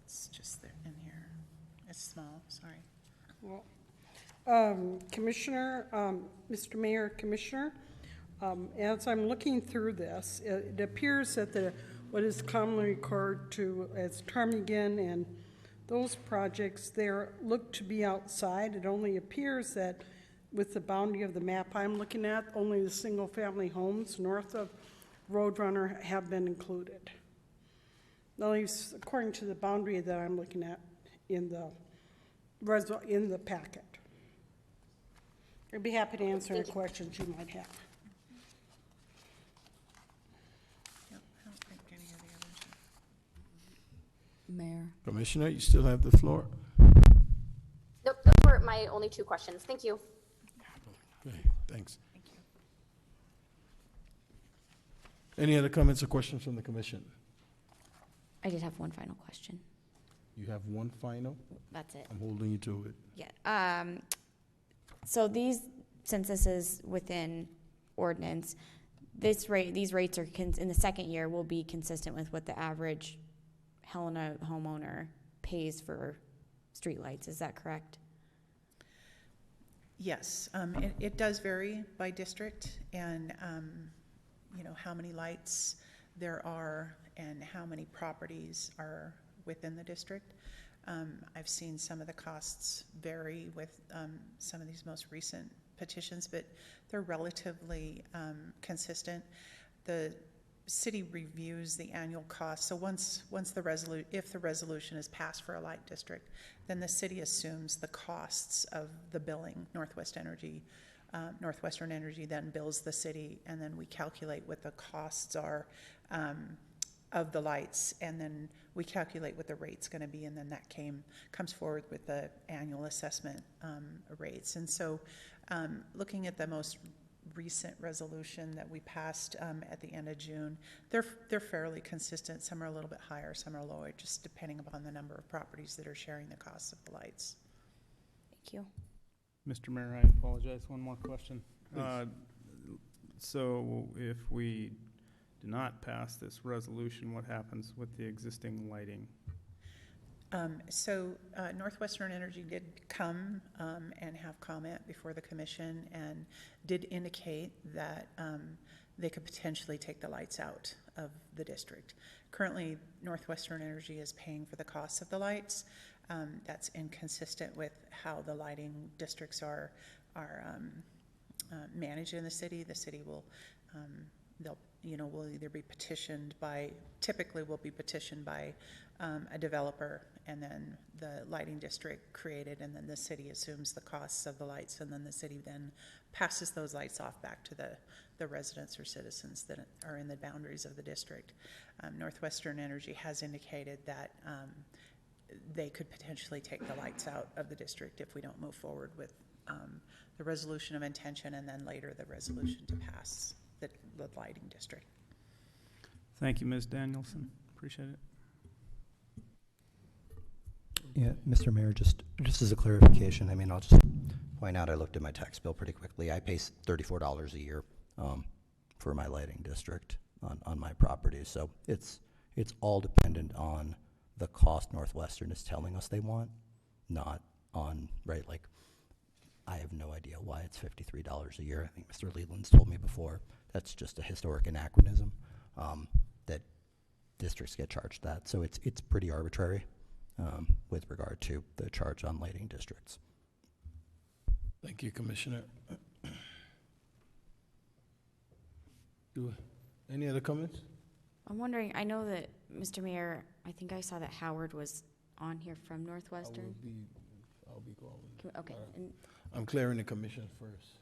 It's just there in here. It's small, sorry. Well, Commissioner, Mr. Mayor, Commissioner, as I'm looking through this, it appears that what is commonly referred to as Ptarmigan and those projects there look to be outside. It only appears that with the boundary of the map I'm looking at, only the single-family homes north of Roadrunner have been included. At least according to the boundary that I'm looking at in the packet. I'd be happy to answer any questions you might have. Yep, I don't think any of the others are. Mayor. Commissioner, you still have the floor. Nope, those were my only two questions. Thank you. Okay, thanks. Thank you. Any other comments or questions from the commission? I did have one final question. You have one final? That's it. I'm holding you to it. Yeah. So since this is within ordinance, these rates are in the second year will be consistent with what the average Helena homeowner pays for streetlights. Is that correct? Yes, it does vary by district and how many lights there are and how many properties are within the district. I've seen some of the costs vary with some of these most recent petitions, but they're relatively consistent. The city reviews the annual cost. So if the resolution is passed for a light district, then the city assumes the costs of the billing. Northwestern Energy then bills the city, and then we calculate what the costs are of the lights, and then we calculate what the rate's gonna be, and then that comes forward with the annual assessment rates. And so, looking at the most recent resolution that we passed at the end of June, they're fairly consistent. Some are a little bit higher, some are lower, just depending upon the number of properties that are sharing the costs of the lights. Thank you. Mr. Mayor, I apologize, one more question. So if we do not pass this resolution, what happens with the existing lighting? Northwestern Energy did come and have comment before the commission and did indicate that they could potentially take the lights out of the district. Currently, Northwestern Energy is paying for the cost of the lights. That's inconsistent with how the lighting districts are managed in the city. The city will, will either be petitioned by, typically will be petitioned by a developer, and then the lighting district created, and then the city assumes the costs of the lights, and then the city then passes those lights off back to the residents or citizens that are in the boundaries of the district. Northwestern Energy has indicated that they could potentially take the lights out of the district if we don't move forward with the resolution of intention, and then later the resolution to pass the lighting district. Thank you, Ms. Danielson. Appreciate it. Yeah, Mr. Mayor, just as a clarification, I mean, I'll just point out, I looked at my tax bill pretty quickly. I pay $34 a year for my lighting district on my property. So it's all dependent on the cost Northwestern is telling us they want, not on, right, like, I have no idea why it's $53 a year. I think Mr. Leland's told me before, that's just a historic anachronism, that districts get charged that. So it's pretty arbitrary with regard to the charge on lighting districts. Thank you, Commissioner. Any other comments? I'm wondering, I know that, Mr. Mayor, I think I saw that Howard was on here from Northwestern. I'll be calling. Okay. And I'm clearing the commission first.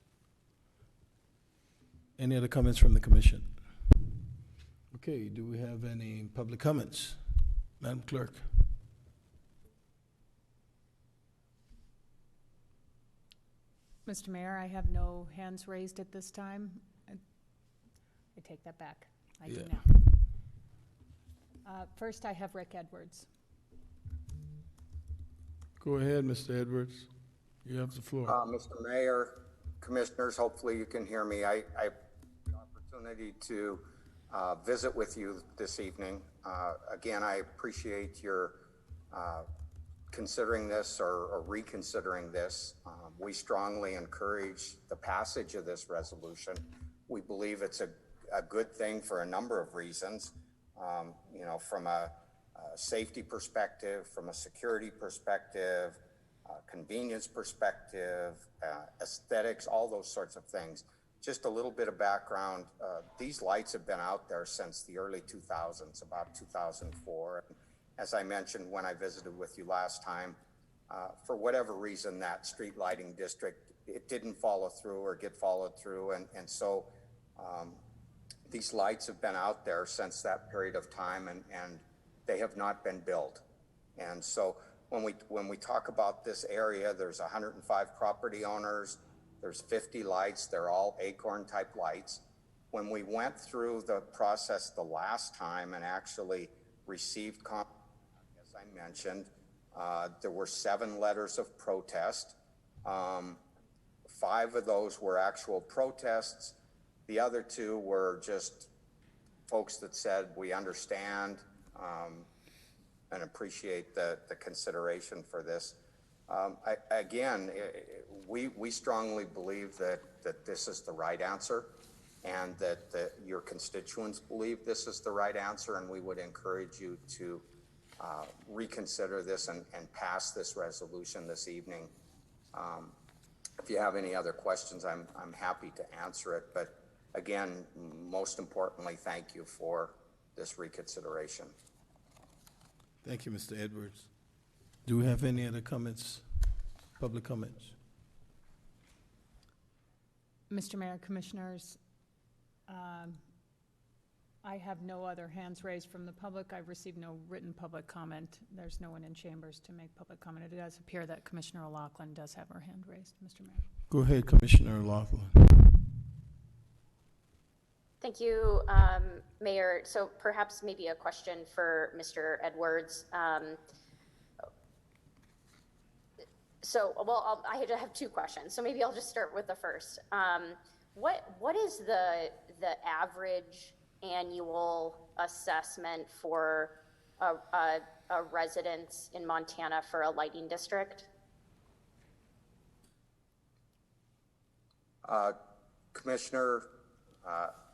Any other comments from the commission? Okay, do we have any public comments? Madam Clerk. Mr. Mayor, I have no hands raised at this time. I take that back. I do now. First, I have Rick Edwards. Go ahead, Mr. Edwards. You have the floor. Mr. Mayor, Commissioners, hopefully you can hear me. I have the opportunity to visit with you this evening. Again, I appreciate your considering this or reconsidering this. We strongly encourage the passage of this resolution. We believe it's a good thing for a number of reasons. From a safety perspective, from a security perspective, convenience perspective, aesthetics, all those sorts of things. Just a little bit of background. These lights have been out there since the early 2000s, about 2004. As I mentioned when I visited with you last time, for whatever reason, that street lighting district, it didn't follow through or get followed through. And so these lights have been out there since that period of time, and they have not been built. And so when we talk about this area, there's 105 property owners, there's 50 lights, they're all acorn type lights. When we went through the process the last time and actually received comment, as I mentioned, there were 7 letters of protest. 5 of those were actual protests. The other 2 were just folks that said, we understand and appreciate the consideration for this. We strongly believe that this is the right answer, and that your constituents believe this is the right answer, and we would encourage you to reconsider this and pass this resolution this evening. If you have any other questions, I'm happy to answer it. But again, most importantly, thank you for this reconsideration. Thank you, Mr. Edwards. Do we have any other comments, public comments? Mr. Mayor, Commissioners, I have no other hands raised from the public. I've received no written public comment. There's no one in chambers to make public comment. It does appear that Commissioner O'Loughlin does have her hand raised, Mr. Mayor. Go ahead, Commissioner Laughlin. Thank you, Mayor. So perhaps maybe a question for Mr. Edwards. I have two questions. So maybe I'll just start with the first. What is the average annual assessment for a residence in Montana for a lighting district? Commissioner,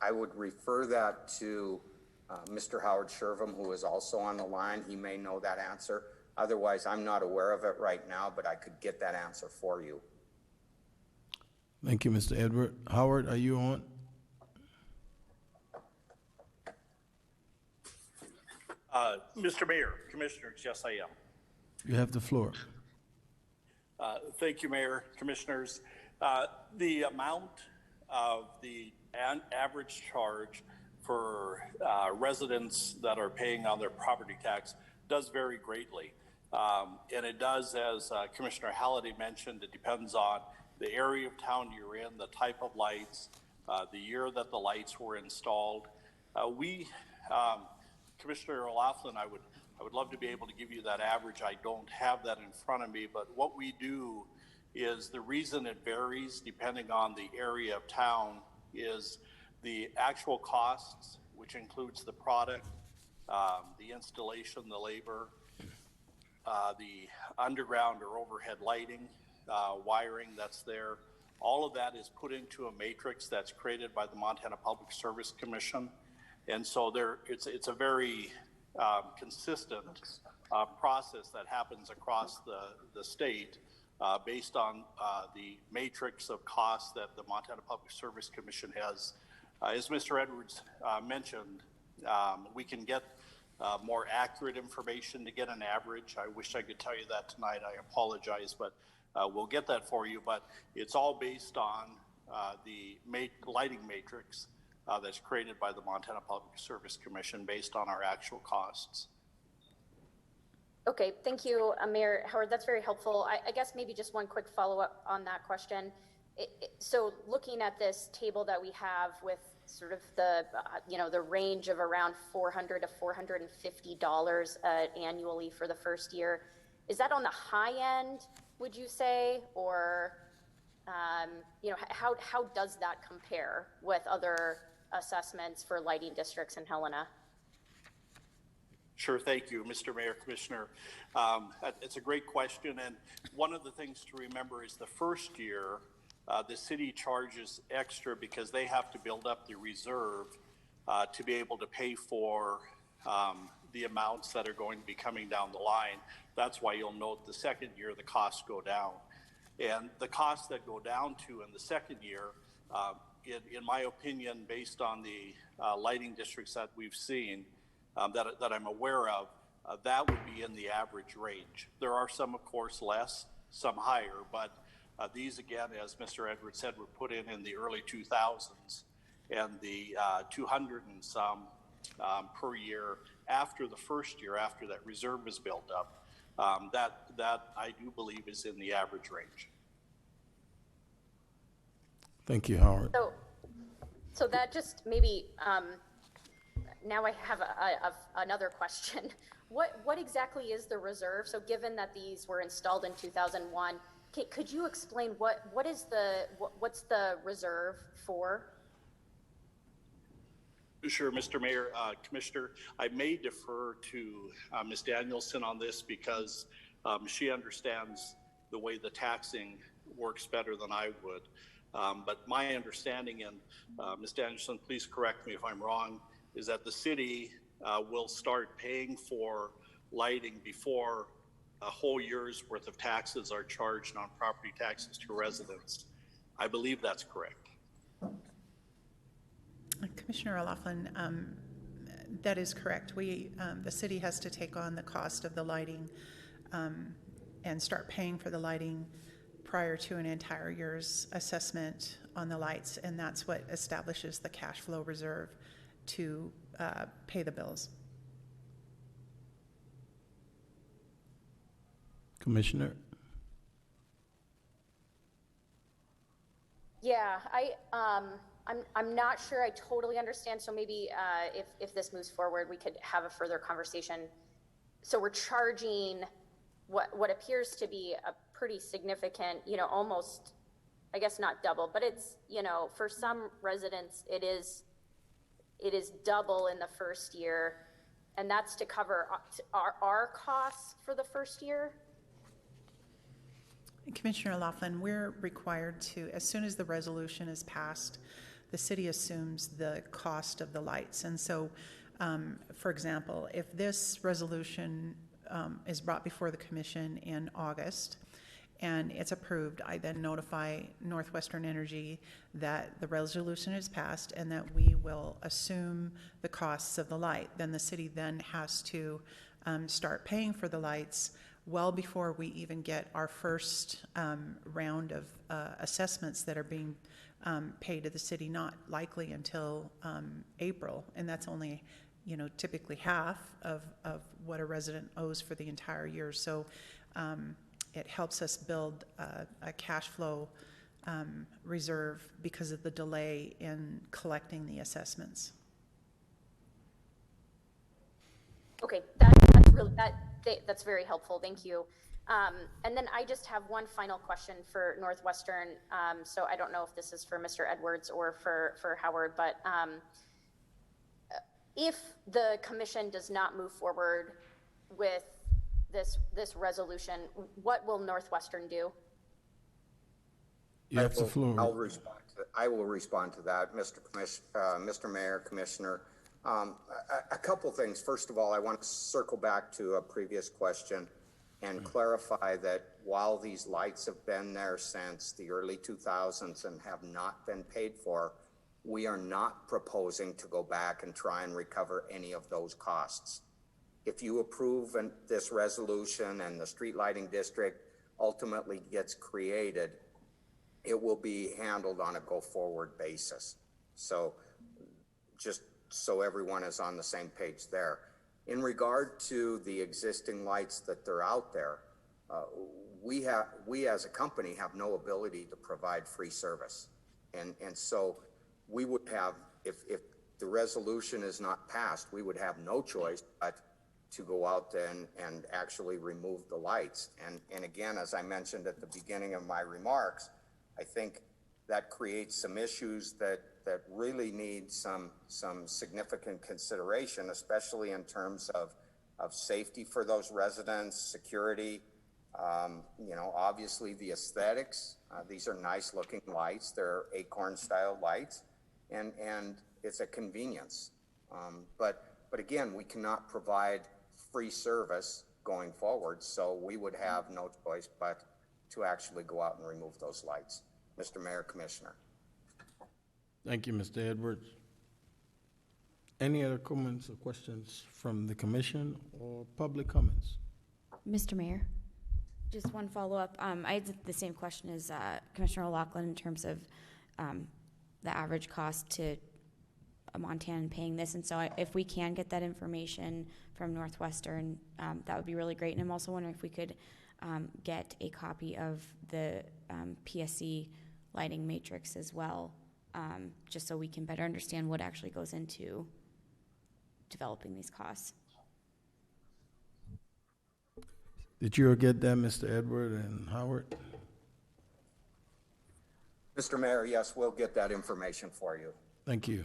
I would refer that to Mr. Howard Shervum, who is also on the line. He may know that answer. Otherwise, I'm not aware of it right now, but I could get that answer for you. Thank you, Mr. Edward. Howard, are you on? Mr. Mayor, Commissioners, yes, I am. You have the floor. Thank you, Mayor, Commissioners. The amount of the average charge for residents that are paying on their property tax does vary greatly. And it does, as Commissioner Halliday mentioned, it depends on the area of town you're in, the type of lights, the year that the lights were installed. Commissioner O'Loughlin, I would love to be able to give you that average. I don't have that in front of me, but what we do is the reason it varies depending on the area of town is the actual costs, which includes the product, the installation, the labor, the underground or overhead lighting, wiring that's there. All of that is put into a matrix that's created by the Montana Public Service Commission. And so it's a very consistent process that happens across the state based on the matrix of costs that the Montana Public Service Commission has. As Mr. Edwards mentioned, we can get more accurate information to get an average. I wish I could tell you that tonight. I apologize, but we'll get that for you. But it's all based on the lighting matrix that's created by the Montana Public Service Commission based on our actual costs. Okay, thank you, Mayor Howard. That's very helpful. I guess maybe just one quick follow-up on that question. So looking at this table that we have with sort of the, the range of around $400 to $450 annually for the first year, is that on the high end, would you say? Or, how does that compare with other assessments for lighting districts in Helena? Sure, thank you, Mr. Mayor, Commissioner. It's a great question, and one of the things to remember is the first year, the city charges extra because they have to build up the reserve to be able to pay for the amounts that are going to be coming down the line. That's why you'll note the second year the costs go down. And the costs that go down to in the second year, in my opinion, based on the lighting districts that we've seen, that I'm aware of, that would be in the average range. There are some, of course, less, some higher, but these, again, as Mr. Edwards said, were put in the early 2000s, and the 200 and some per year after the first year, after that reserve is built up, that I do believe is in the average range. Thank you, Howard. So that just maybe, now I have another question. What exactly is the reserve? So given that these were installed in 2001, could you explain what's the reserve for? Sure, Mr. Mayor, Commissioner, I may defer to Ms. Danielson on this because she understands the way the taxing works better than I would. But my understanding, and Ms. Danielson, please correct me if I'm wrong, is that the city will start paying for lighting before a whole year's worth of taxes are charged on property taxes to residents. I believe that's correct. Commissioner O'Loughlin, that is correct. The city has to take on the cost of the lighting and start paying for the lighting prior to an entire year's assessment on the lights, and that's what establishes the cash flow reserve. to pay the bills. Commissioner? Yeah, I'm not sure I totally understand, so maybe if this moves forward, we could have a further conversation. So we're charging what appears to be a pretty significant, almost, I guess not double, but it's, for some residents, it is double in the first year, and that's to cover our costs for the first year? Commissioner Laughlin, we're required to, as soon as the resolution is passed, the city assumes the cost of the lights. And so, for example, if this resolution is brought before the commission in August and it's approved, I then notify Northwestern Energy that the resolution is passed and that we will assume the costs of the light. Then the city then has to start paying for the lights well before we even get our first round of assessments that are being paid to the city, not likely until April. And that's only, typically half of what a resident owes for the entire year. So it helps us build a cash flow reserve because of the delay in collecting the assessments. Okay, that's very helpful. Thank you. And then I just have one final question for Northwestern. So I don't know if this is for Mr. Edwards or for Howard, but if the commission does not move forward with this resolution, what will Northwestern do? You have the floor. I will respond to that, Mr. Mayor, Commissioner. A couple things. First of all, I want to circle back to a previous question and clarify that while these lights have been there since the early 2000s and have not been paid for, we are not proposing to go back and try and recover any of those costs. If you approve this resolution and the street lighting district ultimately gets created, it will be handled on a go-forward basis. So just so everyone is on the same page there. In regard to the existing lights that are out there, we as a company have no ability to provide free service. And so we would have, if the resolution is not passed, we would have no choice but to go out and actually remove the lights. And again, as I mentioned at the beginning of my remarks, I think that creates some issues that really need some significant consideration, especially in terms of safety for those residents, security, obviously the aesthetics. These are nice looking lights. They're acorn style lights, and it's a convenience. But again, we cannot provide free service going forward, so we would have no choice but to actually go out and remove those lights. Mr. Mayor, Commissioner. Thank you, Mr. Edwards. Any other comments or questions from the commission or public comments? Mr. Mayor, just one follow-up. I had the same question as Commissioner O'Loughlin in terms of the average cost to a Montanan paying this. And so if we can get that information from Northwestern, that would be really great. And I'm also wondering if we could get a copy of the PSC lighting matrix as well, just so we can better understand what actually goes into developing these costs. Did you get that, Mr. Edward and Howard? Mr. Mayor, yes, we'll get that information for you. Thank you.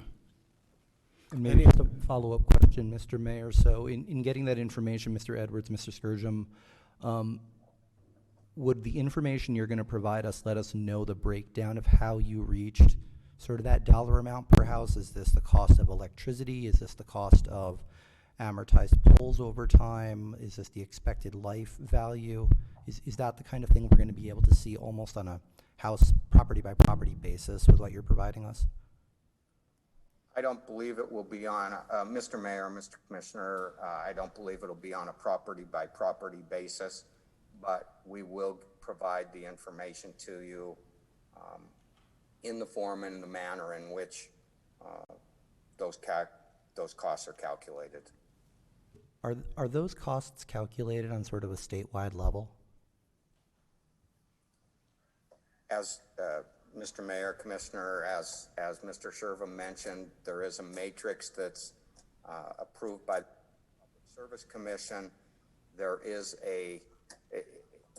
And maybe just a follow-up question, Mr. Mayor. So in getting that information, Mr. Edwards, Mr. Sturgeon, would the information you're going to provide us let us know the breakdown of how you reached sort of that dollar amount per house? Is this the cost of electricity? Is this the cost of amortized poles over time? Is this the expected life value? Is that the kind of thing we're going to be able to see almost on a house property by property basis with what you're providing us? I don't believe it will be on, Mr. Mayor, Mr. Commissioner, I don't believe it'll be on a property by property basis, but we will provide the information to you in the form and the manner in which those those costs are calculated. Are those costs calculated on sort of a statewide level? As Mr. Mayor, Commissioner, as Mr. Sherva mentioned, there is a matrix that's approved by the Public Service Commission. There is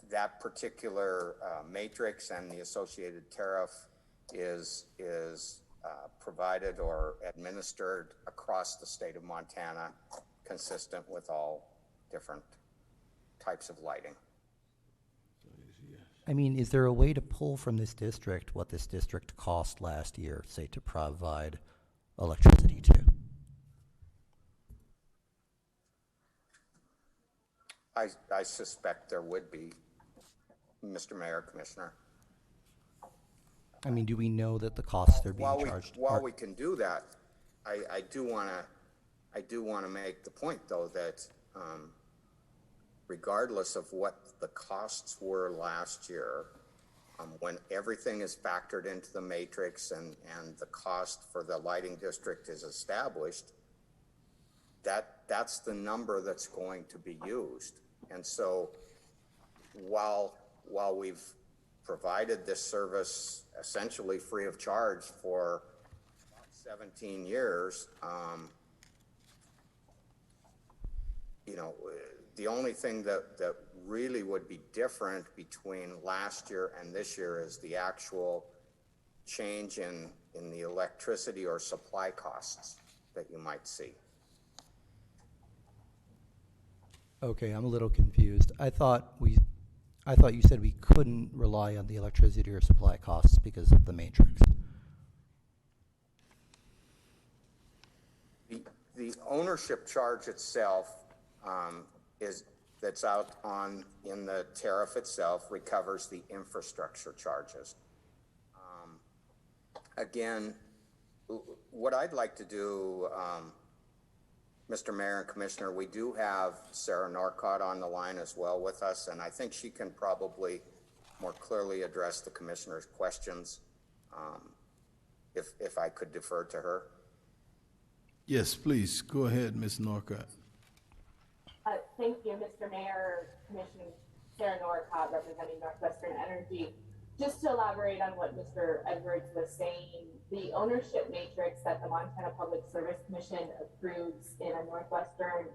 that particular matrix and the associated tariff is provided or administered across the state of Montana, consistent with all different types of lighting. I mean, is there a way to pull from this district what this district cost last year, say, to provide electricity to? I suspect there would be, Mr. Mayor, Commissioner. I mean, do we know that the costs they're being charged? While we can do that, I do want to make the point, though, that regardless of what the costs were last year, when everything is factored into the matrix and the cost for the lighting district is established, that's the number that's going to be used. And so while we've provided this service essentially free of charge for 17 years, the only thing that really would be different between last year and this year is the actual change in the electricity or supply costs that you might see. Okay, I'm a little confused. I thought you said we couldn't rely on the electricity or supply costs because of the matrix. The ownership charge itself that's out in the tariff itself recovers the infrastructure charges. Again, what I'd like to do, Mr. Mayor and Commissioner, we do have Sarah Norcott on the line as well with us, and I think she can probably more clearly address the Commissioner's questions, if I could defer to her. Yes, please, go ahead, Ms. Norcott. Thank you, Mr. Mayor, Commissioner Sarah Norcott, representing Northwestern Energy. Just to elaborate on what Mr. Edwards was saying, the ownership matrix that the Montana Public Service Commission approves in a Northwestern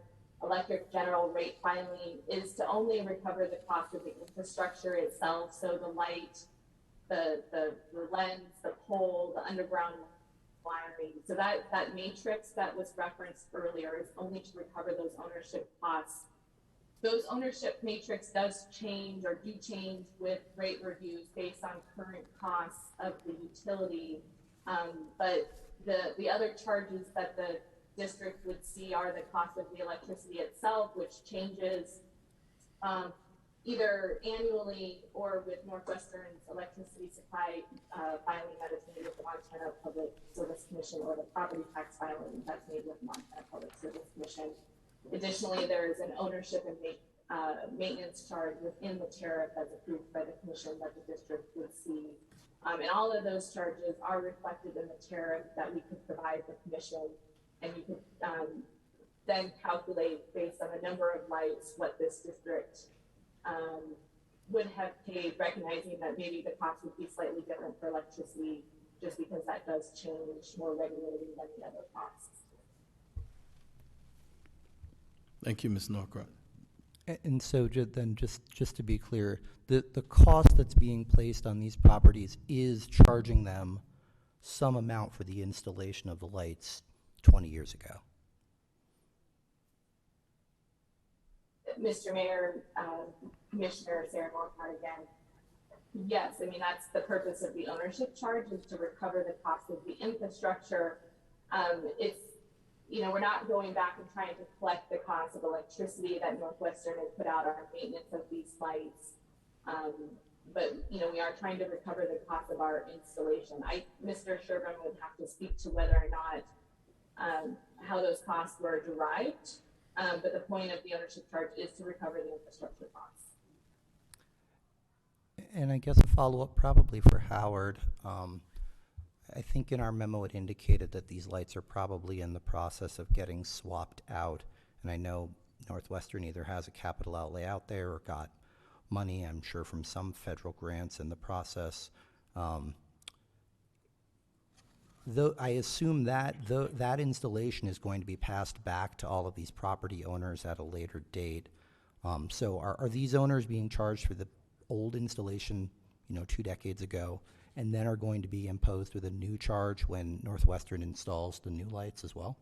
electric general rate filing is to only recover the cost of the infrastructure itself. So the light, the lens, the pole, the underground wiring. So that matrix that was referenced earlier is only to recover those ownership costs. Those ownership matrix does change or do change with rate reviews based on current costs of the utility. But the other charges that the district would see are the cost of the electricity itself, which changes either annually or with Northwestern's electricity supply filing that is made with the Montana Public Service Commission, or the property tax filing that's made with the Montana Public Service Commission. Additionally, there is an ownership and maintenance charge within the tariff that's approved by the commission that the district would see. And all of those charges are reflected in the tariff that we could provide the commission, and you could then calculate based on the number of lights what this district would have paid, recognizing that maybe the cost would be slightly different for electricity just because that does change more regularly than the other costs. Thank you, Ms. Norcott. And so then just to be clear, the cost that's being placed on these properties is charging them some amount for the installation of the lights 20 years ago. Mr. Mayor, Commissioner Sarah Norcott again. Yes, I mean, that's the purpose of the ownership charge, is to recover the cost of the infrastructure. It's, we're not going back and trying to collect the cost of electricity that Northwestern has put out on maintenance of these lights. But, we are trying to recover the cost of our installation. Mr. Sherburne would have to speak to whether or not how those costs were derived. But the point of the ownership charge is to recover the infrastructure costs. And I guess a follow-up probably for Howard. I think in our memo it indicated that these lights are probably in the process of getting swapped out. And I know Northwestern either has a capital outlay out there or got money, I'm sure, from some federal grants in the process. Though I assume that that installation is going to be passed back to all of these property owners at a later date. So are these owners being charged for the old installation, 2 decades ago, and then are going to be imposed with a new charge when Northwestern installs the new lights as well?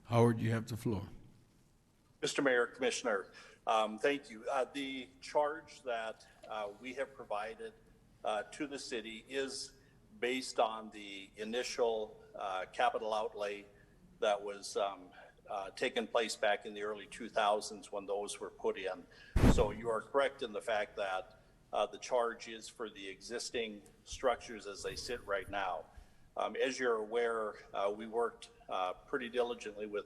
Howard, you have the floor. Mr. Mayor, Commissioner, thank you. The charge that we have provided to the city is based on the initial capital outlay that was taken place back in the early 2000s when those were put in. So you are correct in the fact that the charge is for the existing structures as they sit right now. As you're aware, we worked pretty diligently with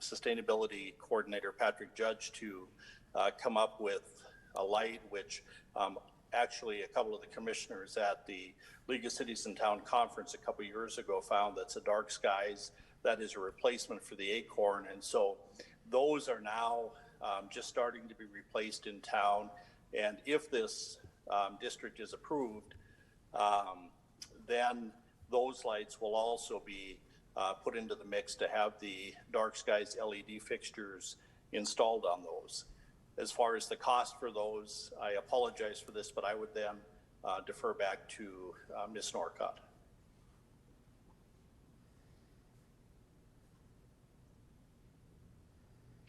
Sustainability Coordinator Patrick Judge to come up with a light which actually a couple of the commissioners at the League of Cities and Town Conference a couple years ago found that's a dark skies that is a replacement for the Acorn. And so those are now just starting to be replaced in town. And if this district is approved, then those lights will also be put into the mix to have the dark skies LED fixtures installed on those. As far as the cost for those, I apologize for this, but I would then defer back to Ms. Norcott.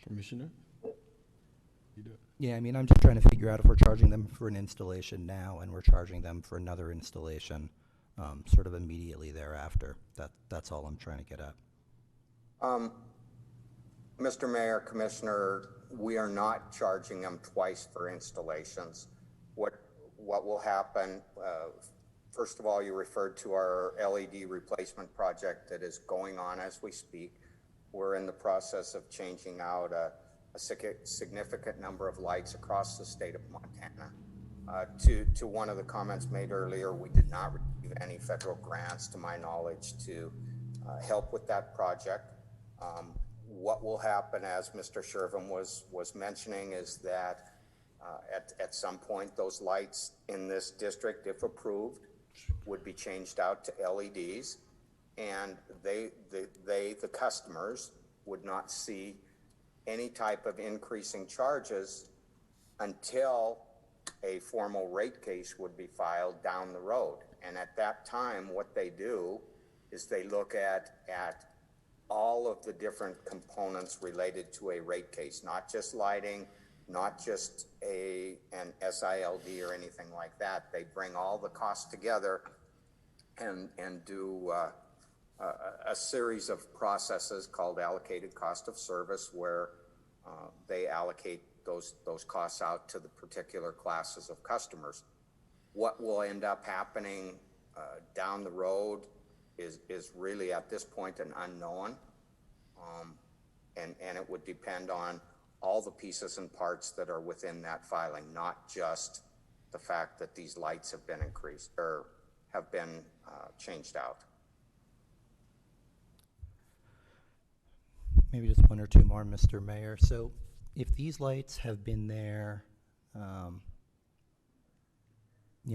Commissioner? Yeah, I mean, I'm just trying to figure out if we're charging them for an installation now and we're charging them for another installation sort of immediately thereafter. That's all I'm trying to get at. Mr. Mayor, Commissioner, we are not charging them twice for installations. What will happen, first of all, you referred to our LED replacement project that is going on as we speak. We're in the process of changing out a significant number of lights across the state of Montana. To one of the comments made earlier, we did not receive any federal grants, to my knowledge, to help with that project. What will happen, as Mr. Shervin was mentioning, is that at some point those lights in this district, if approved, would be changed out to LEDs, and the customers would not see any type of increasing charges until a formal rate case would be filed down the road. And at that time, what they do is they look at all of the different components related to a rate case, not just lighting, not just an SILD or anything like that. They bring all the costs together and do a series of processes called allocated cost of service, where they allocate those costs out to the particular classes of customers. What will end up happening down the road is really at this point an unknown, and it would depend on all the pieces and parts that are within that filing, not just the fact that these lights have been increased or have been changed out. Maybe just one or two more, Mr. Mayor. So if these lights have been there,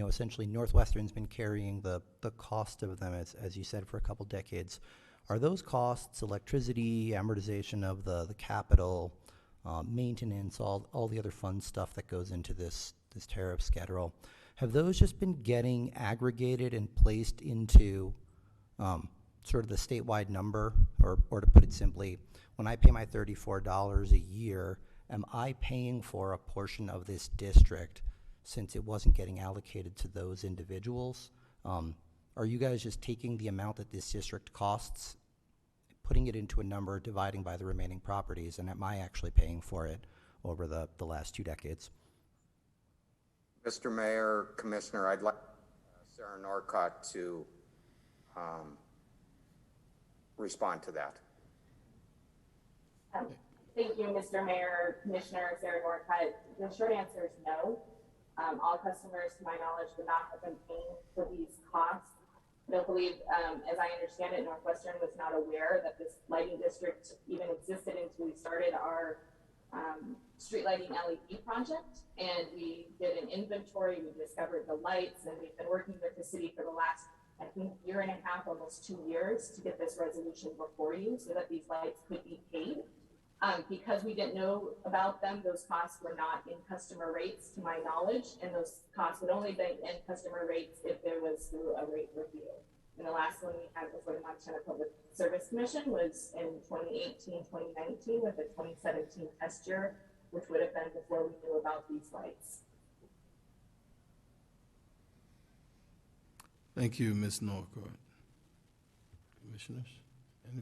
essentially Northwestern's been carrying the cost of them, as you said, for a couple decades. Are those costs, electricity, amortization of the capital, maintenance, all the other fun stuff that goes into this tariff schedule, have those just been getting aggregated and placed into sort of the statewide number? Or to put it simply, when I pay my $34 a year, am I paying for a portion of this district since it wasn't getting allocated to those individuals? Are you guys just taking the amount that this district costs, putting it into a number, dividing by the remaining properties, and am I actually paying for it over the last 2 decades? Mr. Mayor, Commissioner, I'd like Sarah Norcott to respond to that. Thank you, Mr. Mayor, Commissioner Sarah Norcott. The short answer is no. All customers, to my knowledge, would not have been paying for these costs. I don't believe, as I understand it, Northwestern was not aware that this lighting district even existed until we started our street lighting LED project. And we did an inventory, we discovered the lights, and we've been working with the city for the last, I think, year and a half, almost 2 years, to get this resolution before you so that these lights could be paid. Because we didn't know about them, those costs were not in customer rates, to my knowledge, and those costs would only be in customer rates if there was through a rate review. And the last one we had before the Montana Public Service Commission was in 2018, 2019 with the 2017 test year, which would have been before we knew about these lights. Thank you, Ms. Norcourt. Commissioners, any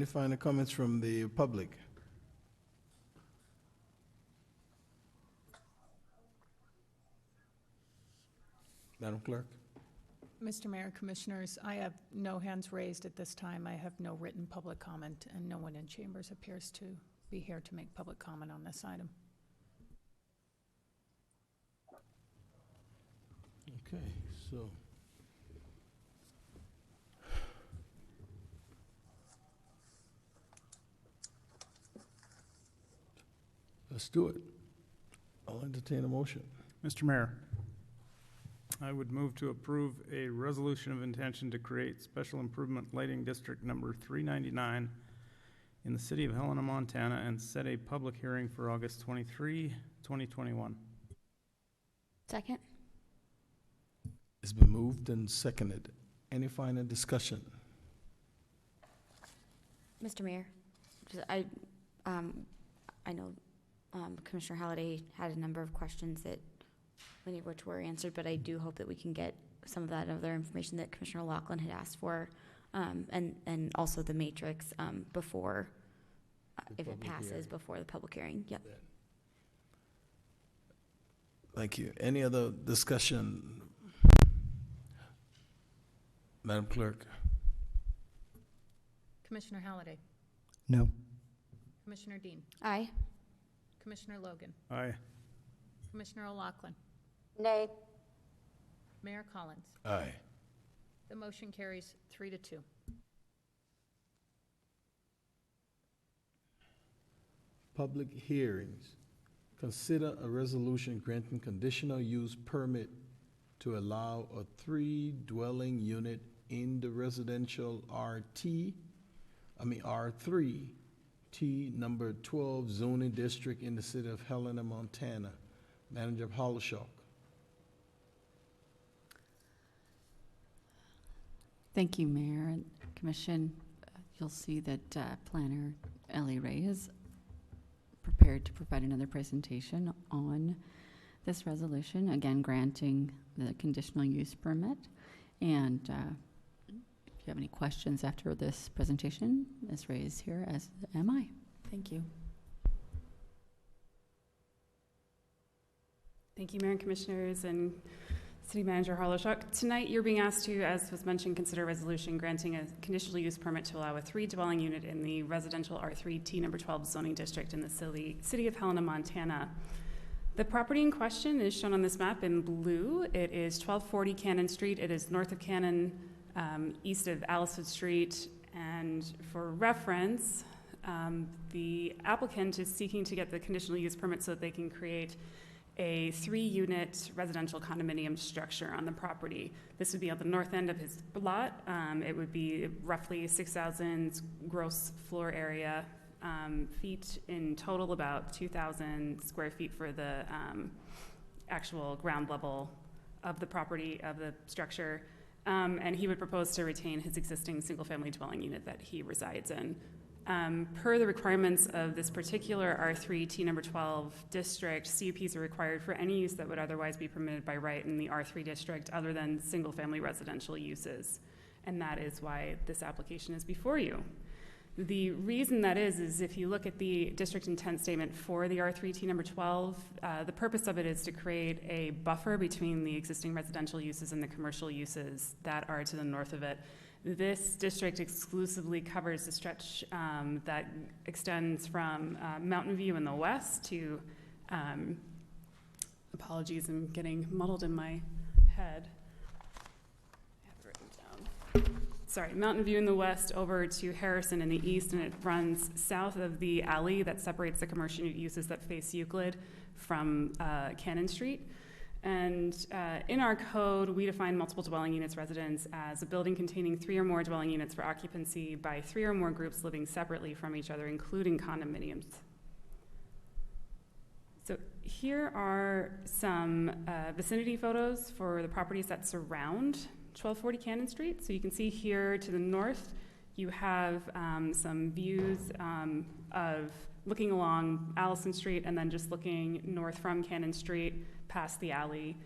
final comments from the public? Madam Clerk? Mr. Mayor, Commissioners, I have no hands raised at this time. I have no written public comment, and no one in chambers appears to be here to make public comment on this item. Okay, so let's do it. I'll entertain a motion. Mr. Mayor, I would move to approve a resolution of intention to create Special Improvement Lighting District number 399 in the city of Helena, Montana, and set a public hearing for August 23, 2021. Second. It's been moved and seconded. Any final discussion? Mr. Mayor, I know Commissioner Halliday had a number of questions that many of which were answered, but I do hope that we can get some of that other information that Commissioner Laughlin had asked for, and also the matrix before, if it passes, before the public hearing. Yep. Thank you. Any other discussion? Madam Clerk? Commissioner Halliday? No. Commissioner Dean? Aye. Commissioner Logan? Aye. Commissioner O'Loughlin? Nay. Mayor Collins? Aye. The motion carries 3-2. Public hearings. Consider a resolution granting conditional use permit to allow a 3-dwelling unit in the residential R3 T number 12 zoning district in the city of Helena, Montana. Manager Hollishock. Thank you, Mayor and Commission. You'll see that Planner Ellie Ray is prepared to provide another presentation on this resolution, again granting the conditional use permit. And if you have any questions after this presentation, Ms. Ray is here, as am I. Thank you. Thank you, Mayor and Commissioners and City Manager Harlow-Schuck. Tonight, you're being asked to, as was mentioned, consider a resolution granting a conditional use permit to allow a 3-dwelling unit in the residential R3 T number 12 zoning district in the city of Helena, Montana. The property in question is shown on this map in blue. It is 1240 Cannon Street. It is north of Cannon, east of Alliswood Street. And for reference, the applicant is seeking to get the conditional use permit so that they can create a 3-unit residential condominium structure on the property. This would be on the north end of his lot. It would be roughly 6,000 gross floor area, feet in total, about 2,000 square feet for the actual ground level of the property, of the structure. And he would propose to retain his existing single-family dwelling unit that he resides in. Per the requirements of this particular R3 T number 12 district, CUPs are required for any use that would otherwise be permitted by right in the R3 district other than single-family residential uses. And that is why this application is before you. The reason that is if you look at the district intent statement for the R3 T number 12, the purpose of it is to create a buffer between the existing residential uses and the commercial uses that are to the north of it. This district exclusively covers the stretch that extends from Mountain View in the west to Apologies, I'm getting muddled in my head. I have it written down. Sorry, Mountain View in the west over to Harrison in the east, and it runs south of the alley that separates the commercial uses that face Euclid from Cannon Street. And in our code, we define multiple dwelling units residence as a building containing 3 or more dwelling units for occupancy by 3 or more groups living separately from each other, including condominiums. So here are some vicinity photos for the properties that surround 1240 Cannon Street. So you can see here to the north, you have some views of looking along Allison Street and then just looking north from Cannon Street past the alley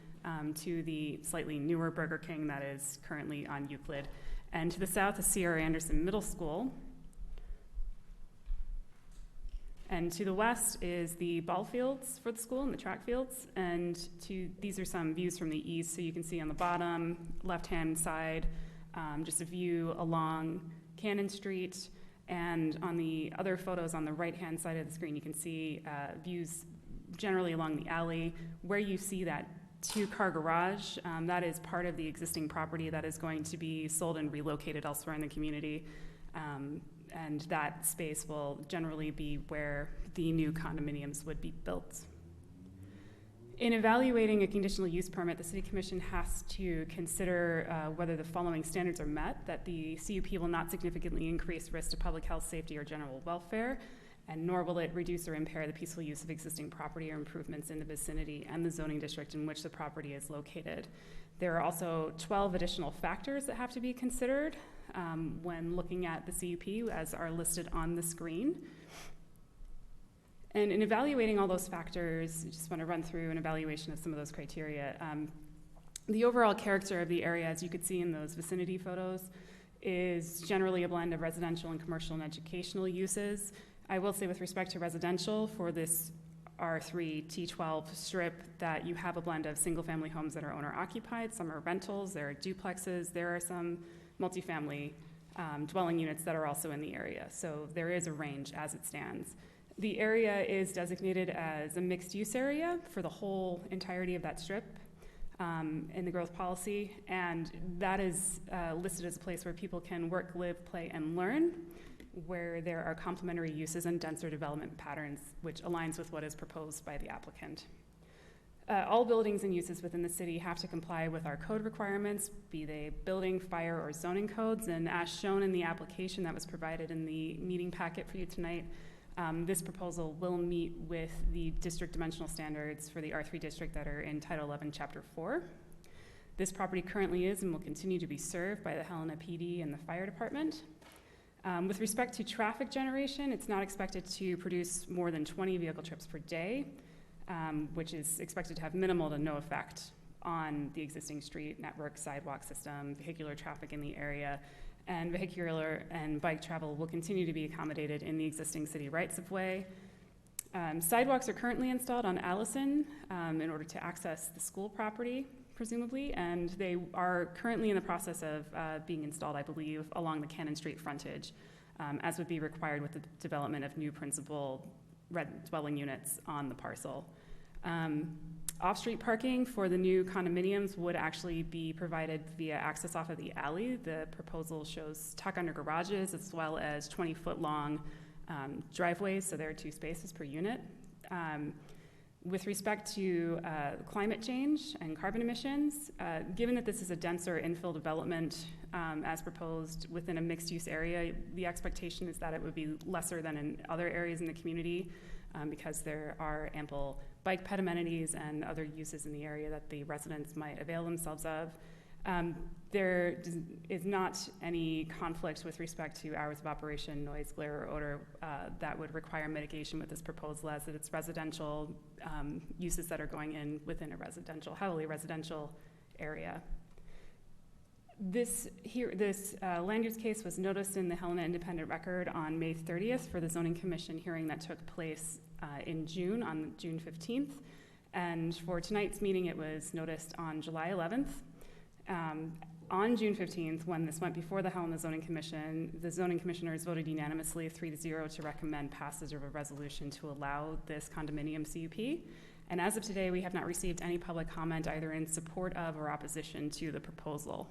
to the slightly newer Burger King that is currently on Euclid. And to the south is C.R. Anderson Middle School. And to the west is the ball fields for the school and the track fields. And these are some views from the east. So you can see on the bottom left-hand side, just a view along Cannon Street. And on the other photos on the right-hand side of the screen, you can see views generally along the alley. Where you see that 2-car garage, that is part of the existing property that is going to be sold and relocated elsewhere in the community. And that space will generally be where the new condominiums would be built. In evaluating a conditional use permit, the City Commission has to consider whether the following standards are met: that the CUP will not significantly increase risk to public health, safety, or general welfare, and nor will it reduce or impair the peaceful use of existing property or improvements in the vicinity and the zoning district in which the property is located. There are also 12 additional factors that have to be considered when looking at the CUP, as are listed on the screen. And in evaluating all those factors, I just want to run through an evaluation of some of those criteria. The overall character of the area, as you could see in those vicinity photos, is generally a blend of residential and commercial and educational uses. I will say with respect to residential, for this R3 T12 strip, that you have a blend of single-family homes that are owner-occupied, some are rentals, there are duplexes, there are some multifamily dwelling units that are also in the area. So there is a range as it stands. The area is designated as a mixed-use area for the whole entirety of that strip in the growth policy, and that is listed as a place where people can work, live, play, and learn, where there are complementary uses and denser development patterns, which aligns with what is proposed by the applicant. All buildings and uses within the city have to comply with our code requirements, be they building, fire, or zoning codes, and as shown in the application that was provided in the meeting packet for you tonight, this proposal will meet with the district dimensional standards for the R3 district that are in Title 11, Chapter 4. This property currently is and will continue to be served by the Helena PD and the fire department. With respect to traffic generation, it's not expected to produce more than 20 vehicle trips per day, which is expected to have minimal to no effect on the existing street network, sidewalk system, vehicular traffic in the area, and vehicular and bike travel will continue to be accommodated in the existing city rights-of-way. Sidewalks are currently installed on Allison in order to access the school property, presumably, and they are currently in the process of being installed, I believe, along the Cannon Street frontage, as would be required with the development of new principal dwelling units on the parcel. Off-street parking for the new condominiums would actually be provided via access off of the alley. The proposal shows tuck-under garages as well as 20-foot-long driveways, so there are 2 spaces per unit. With respect to climate change and carbon emissions, given that this is a denser infill development as proposed within a mixed-use area, the expectation is that it would be lesser than in other areas in the community because there are ample bike ped amenities and other uses in the area that the residents might avail themselves of. There is not any conflict with respect to hours of operation, noise, glare, or odor that would require mitigation with this proposal, as it's residential uses that are going in within a heavily residential area. This land use case was noticed in the Helena Independent Record on May 30th for the Zoning Commission hearing that took place in June, on June 15th. And for tonight's meeting, it was noticed on July 11th. On June 15th, when this went before the Helena Zoning Commission, the zoning commissioners voted unanimously 3-0 to recommend passage of a resolution to allow this condominium CUP. And as of today, we have not received any public comment either in support of or opposition to the proposal.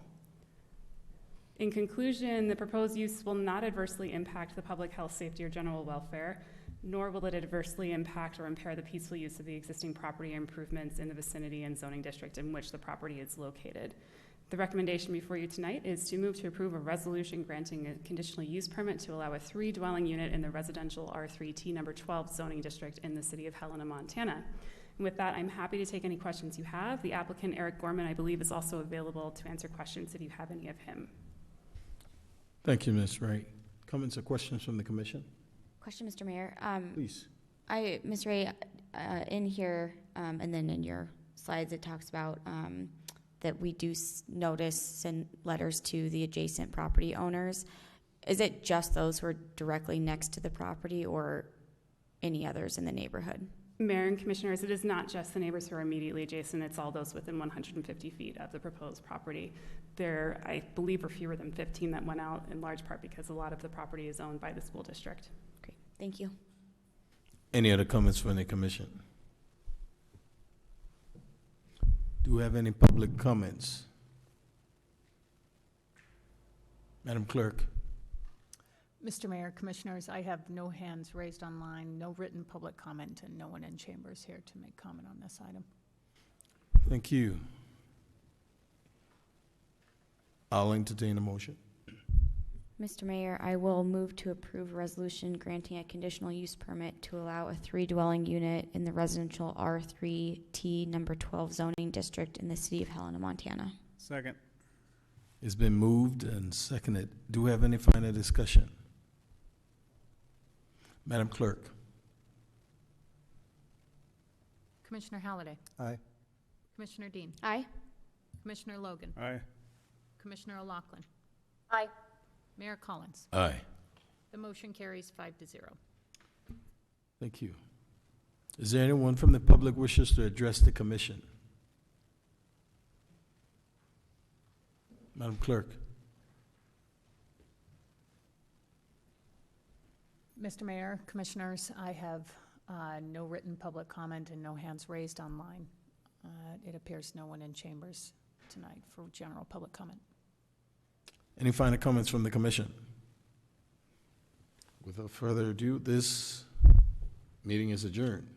In conclusion, the proposed use will not adversely impact the public health, safety, or general welfare, nor will it adversely impact or impair the peaceful use of the existing property improvements in the vicinity and zoning district in which the property is located. The recommendation before you tonight is to move to approve a resolution granting a conditional use permit to allow a 3-dwelling unit in the residential R3T number 12 zoning district in the city of Helena, Montana. And with that, I'm happy to take any questions you have. The applicant, Eric Gorman, I believe, is also available to answer questions if you have any of him. Thank you, Ms. Ray. Comments or questions from the commission? Question, Mr. Mayor. Please. Ms. Ray, in here, and then in your slides, it talks about that we do notice send letters to the adjacent property owners. Is it just those who are directly next to the property or any others in the neighborhood? Mayor and Commissioners, it is not just the neighbors who are immediately adjacent, it's all those within 150 feet of the proposed property. There, I believe, are fewer than 15 that went out, in large part because a lot of the property is owned by the school district. Great, thank you. Any other comments from the commission? Do we have any public comments? Madam Clerk. Mr. Mayor, Commissioners, I have no hands raised online, no written public comment, and no one in chambers here to make comment on this item. Thank you. I'll entertain a motion. Mr. Mayor, I will move to approve a resolution granting a conditional use permit to allow a 3-dwelling unit in the residential R3T number 12 zoning district in the city of Helena, Montana. Second. It's been moved and seconded. Do we have any final discussion? Madam Clerk. Commissioner Halliday. Aye. Commissioner Dean. Aye. Commissioner Logan. Aye. Commissioner O'Loughlin. Aye. Mayor Collins. Aye. The motion carries 5-0. Thank you. Is there anyone from the public wishes to address the commission? Madam Clerk. Mr. Mayor, Commissioners, I have no written public comment and no hands raised online. It appears no one in chambers tonight for general public comment. Any final comments from the commission? Without further ado, this meeting is adjourned.